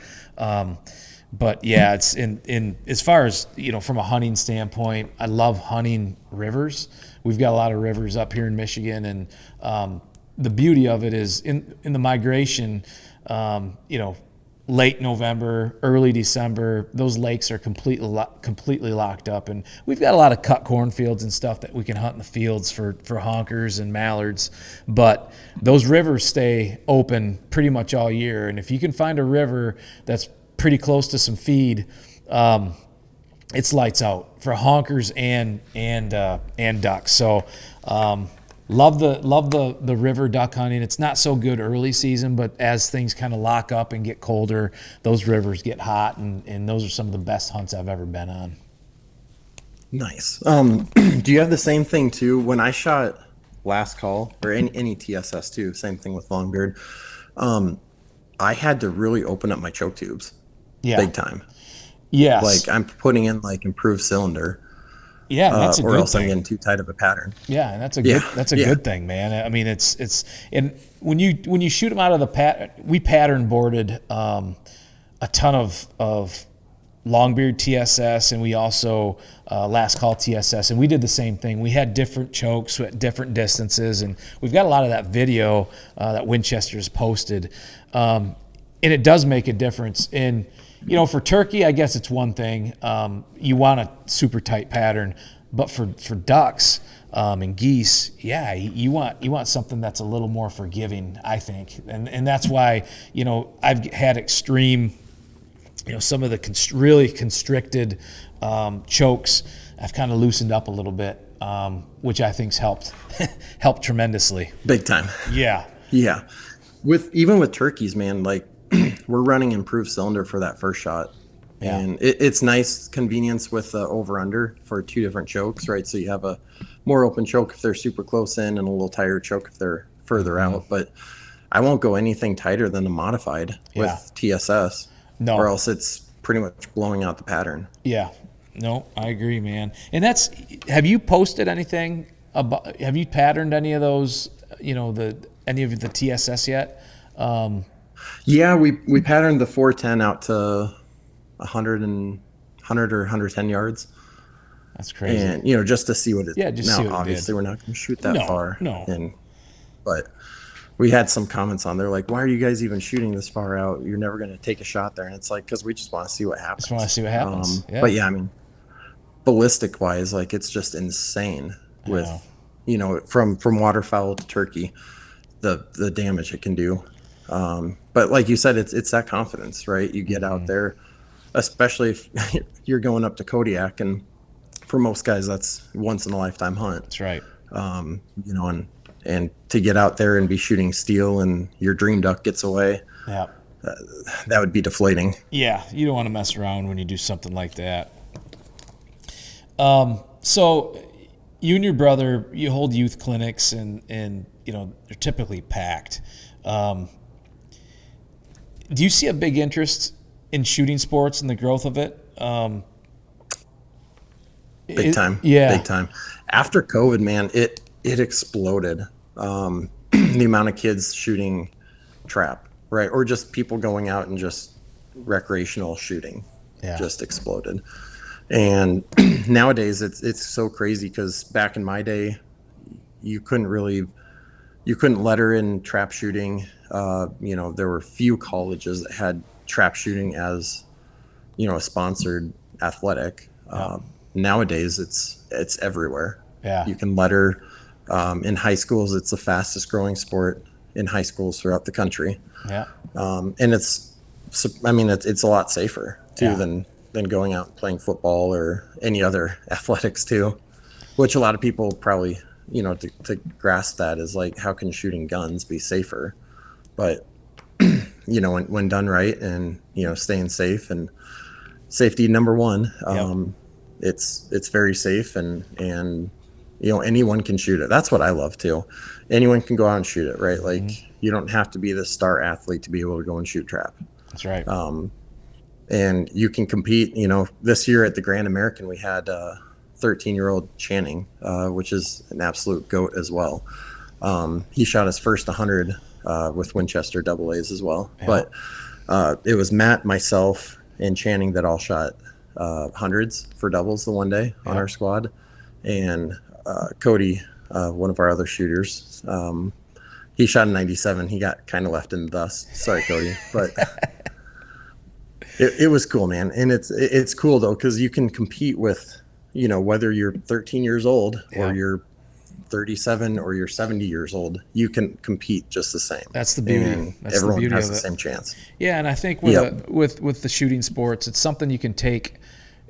Speaker 1: But yeah, it's in as far as, from a hunting standpoint, I love hunting rivers. We've got a lot of rivers up here in Michigan, and the beauty of it is in the migration, late November, early December, those lakes are completely locked up, and we've got a lot of cut cornfields and stuff that we can hunt in the fields for honkers and mallards, but those rivers stay open pretty much all year. And if you can find a river that's pretty close to some feed, it's lights out for honkers and ducks. So love the river duck hunting. It's not so good early season, but as things kind of lock up and get colder, those rivers get hot, and those are some of the best hunts I've ever been on.
Speaker 2: Nice. Do you have the same thing too? When I shot last call, or any TSS too, same thing with longbeard. I had to really open up my choke tubes, big time.
Speaker 1: Yes.
Speaker 2: Like I'm putting in like improved cylinder.
Speaker 1: Yeah, that's a
Speaker 2: or
Speaker 1: good
Speaker 2: else
Speaker 1: thing.
Speaker 2: I'm getting too tight of a pattern.
Speaker 1: Yeah, and that's a good thing, man. I mean, it's and when you shoot them out of the we pattern boarded a ton of longbeard TSS, and we also last call TSS, and we did the same thing. We had different chokes at different distances, and we've got a lot of that video that Winchester's posted, and it does make a difference. And for turkey, I guess it's one thing. You want a super tight pattern, but for ducks and geese, yeah, you want something that's a little more forgiving, I think. And that's why, I've had extreme, some of the really constricted chokes, I've kind of loosened up a little bit, which I think's helped tremendously.
Speaker 2: Big time.
Speaker 1: Yeah.
Speaker 2: Yeah. Even with turkeys, man, like we're running improved cylinder for that first shot. Yeah. And it's nice convenience with the over-under for two different chokes, right? So you have a more open choke if they're super close in, and a little tighter choke if they're further out. But I won't go anything tighter than the modified with TSS. No. Or else it's pretty much blowing out the pattern.
Speaker 1: Yeah. No, I agree, man. And have you posted anything about, have you patterned any of those, any of the TSS yet?
Speaker 2: Yeah, we patterned the 410 out to 100 or 110 yards.
Speaker 1: That's crazy.
Speaker 2: And just to see what it.
Speaker 1: Yeah, just
Speaker 2: now,
Speaker 1: see what
Speaker 2: obviously, we're not going to shoot that far.
Speaker 1: No.
Speaker 2: But we had some comments on there like, "Why are you guys even shooting this far out? You're never going to take a shot there." And it's like, because we just want to see what happens.
Speaker 1: Just want to see what happens.
Speaker 2: But yeah, I mean, ballistic wise, like it's just insane with from waterfowl to turkey, the damage it can do. But like you said, it's that confidence, right? You get out there, especially if you're going up to Kodiak, and for most guys, that's once in a lifetime hunt.
Speaker 1: That's right.
Speaker 2: And to get out there and be shooting steel and your dream duck gets away, that would be deflating.
Speaker 1: Yeah, you don't want to mess around when you do something like that. So you and your brother, you hold youth clinics, and they're typically packed. Do you see a big interest in shooting sports and the growth of it?
Speaker 2: Big time.
Speaker 1: Yeah.
Speaker 2: Big time. After COVID, man, it exploded. The amount of kids shooting trap, right? Or just people going out and just recreational shooting just exploded. And nowadays it's so crazy, because back in my day, you couldn't letter in trap shooting. There were few colleges that had trap shooting as, a sponsored athletic. Nowadays it's everywhere.
Speaker 1: Yeah.
Speaker 2: You can letter, in high schools. It's the fastest growing sport in high schools throughout the country.
Speaker 1: Yeah.
Speaker 2: And it's a lot safer too than going out and playing football or any other athletics too, which a lot of people probably, to grasp that is like, how can shooting guns be safer? But, when done right and, staying safe, and safety number one, it's very safe, and anyone can shoot it. That's what I love too. Anyone can go out and shoot it, right? Like you don't have to be the star athlete to be able to go and shoot trap.
Speaker 1: That's right.
Speaker 2: And you can compete. This year at the Grand American, we had 13-year-old Channing, which is an absolute goat as well. He shot his first 100 with Winchester AA's as well. Yeah. But it was Matt, myself, and Channing that all shot hundreds for doubles the one day on our squad. And Cody, one of our other shooters, he shot a 97. He got kind of left in the dust. Sorry, Cody. But it was cool, man. And it's cool, though, because you can compete with, whether you're 13 years old or you're 37 or you're 70 years old, you can compete just the same.
Speaker 1: That's the beauty.
Speaker 2: And
Speaker 1: That's
Speaker 2: everyone
Speaker 1: the beauty
Speaker 2: has
Speaker 1: of
Speaker 2: the
Speaker 1: it.
Speaker 2: same chance.
Speaker 1: Yeah, and I think with the shooting sports, it's something you can take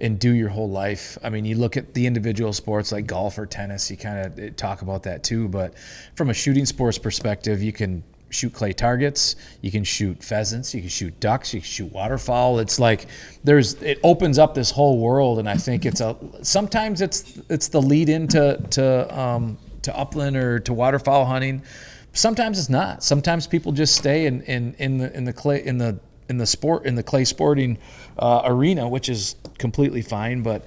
Speaker 1: and do your whole life. I mean, you look at the individual sports like golf or tennis, you kind of talk about that too. But from a shooting sports perspective, you can shoot clay targets, you can shoot pheasants, you can shoot ducks, you can shoot waterfowl. It's like it opens up this whole world, and I think sometimes it's the lead into upland or to waterfowl hunting. Sometimes it's not. Sometimes people just stay in the clay sporting arena, which is completely fine. But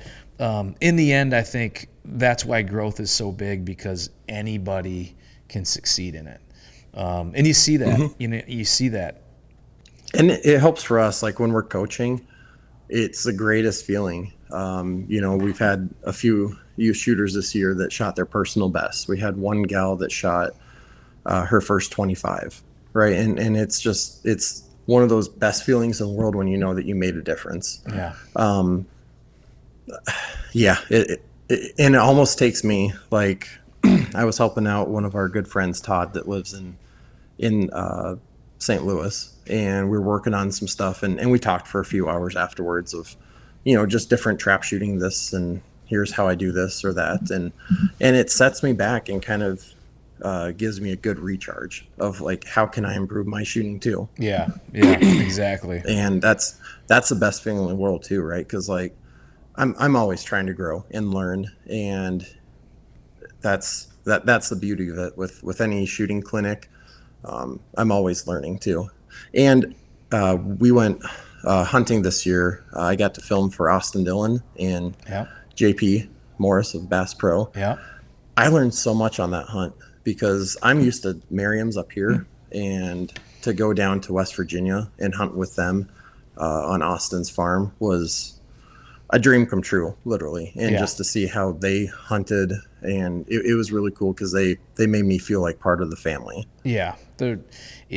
Speaker 1: in the end, I think that's why growth is so big, because anybody can succeed in it. And you see that, you see that.
Speaker 2: And it helps for us, like when we're coaching, it's the greatest feeling. We've had a few youth shooters this year that shot their personal best. We had one gal that shot her first 25, right? And it's one of those best feelings in the world when you know that you made a difference.
Speaker 1: Yeah.
Speaker 2: And it almost takes me, like, I was helping out one of our good friends, Todd, that lives in St. Louis, and we were working on some stuff, and we talked for a few hours afterwards of, just different trap shooting this, and here's how I do this or that, and it sets me back and kind of gives me a good recharge of, like, how can I improve my shooting too?
Speaker 1: Yeah, exactly.
Speaker 2: And that's the best feeling in the world too, right? Because, like, I'm always trying to grow and learn, and that's the beauty of it with any shooting clinic. I'm always learning too. And we went hunting this year. I got to film for Austin Dillon and JP Morris of Bass Pro.
Speaker 1: Yeah.
Speaker 2: I learned so much on that hunt because I'm used to Merriam's up here, and to go down to West Virginia and hunt with them on Austin's farm was a dream come true, literally. And just to see how they hunted, and it was really cool because they made me feel like part of the family.
Speaker 1: Yeah.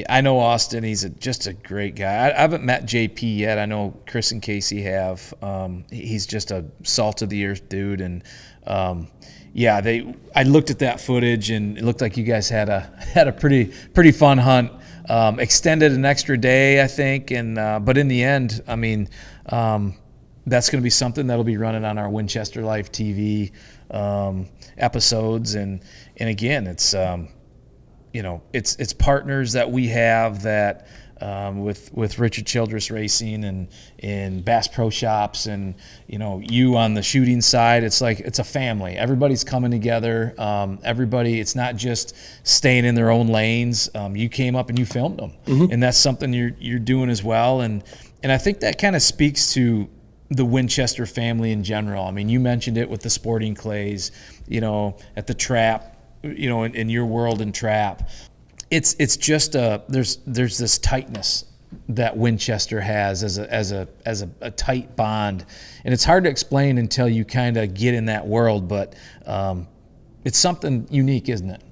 Speaker 1: I know Austin. He's just a great guy. I haven't met JP yet. I know Chris and Casey have. He's just a salt of the earth dude. And I looked at that footage, and it looked like you guys had a pretty fun hunt. Extended an extra day, I think. And but in the end, I mean, that's going to be something that'll be running on our Winchester Life TV episodes. And again, it's it's partners that we have that with Richard Childress Racing and Bass Pro Shops, and you on the shooting side. It's like it's a family. Everybody's coming together. Everybody. It's not just staying in their own lanes. You came up and you filmed them, and that's something you're doing as well. And I think that kind of speaks to the Winchester family in general. I mean, you mentioned it with the sporting clays, at the trap, in your world in trap. It's just there's this tightness that Winchester has as a tight bond, and it's hard to explain until you kind of get in that world. But it's something unique, isn't it?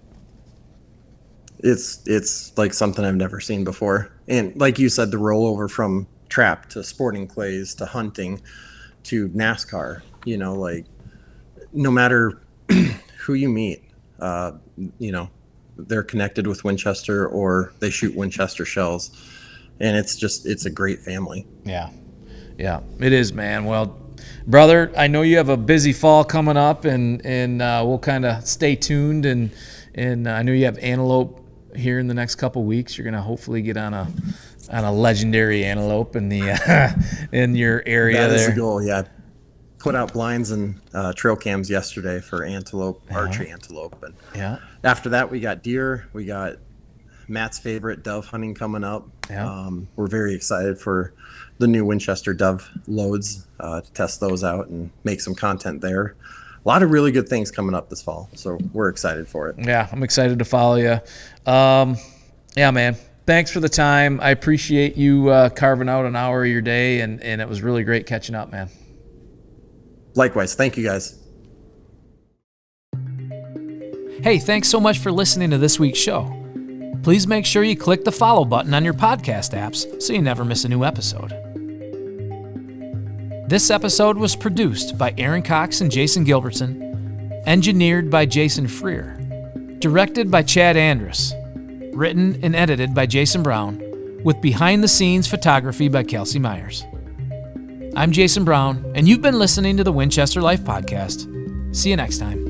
Speaker 2: It's like something I've never seen before. And like you said, the rollover from trap to sporting clays to hunting to NASCAR, like, no matter who you meet, they're connected with Winchester or they shoot Winchester shells, and it's a great family. Yeah,
Speaker 1: it is, man. Well, brother, I know you have a busy fall coming up, and we'll kind of stay tuned, and I know you have antelope here in the next couple weeks. You're gonna hopefully get on a legendary antelope in the in your area.
Speaker 2: That
Speaker 1: there
Speaker 2: is the goal. Yeah, put out blinds and trail cams yesterday for antelope, archery antelope, and after that we got deer. We got Matt's favorite dove hunting coming up. We're very excited for the new Winchester dove loads to test those out and make some content there. A lot of really good things coming up this fall, so we're excited for it.
Speaker 1: Yeah, I'm excited to follow you. Yeah, man. thanks for the time. I appreciate you carving out an hour of your day, and it was really great catching up, man.
Speaker 2: Likewise. Thank you, guys.
Speaker 3: Hey, thanks so much for listening to this week's show. Please make sure you click the follow button on your podcast apps so you never miss a new episode. This episode was produced by Aaron Cox and Jason Gilbertson, engineered by Jason Freer, directed by Chad Andrus, written and edited by Jason Brown, with behind-the-scenes photography by Kelsey Myers. I'm Jason Brown, and you've been listening to the Winchester Life Podcast. See you next time.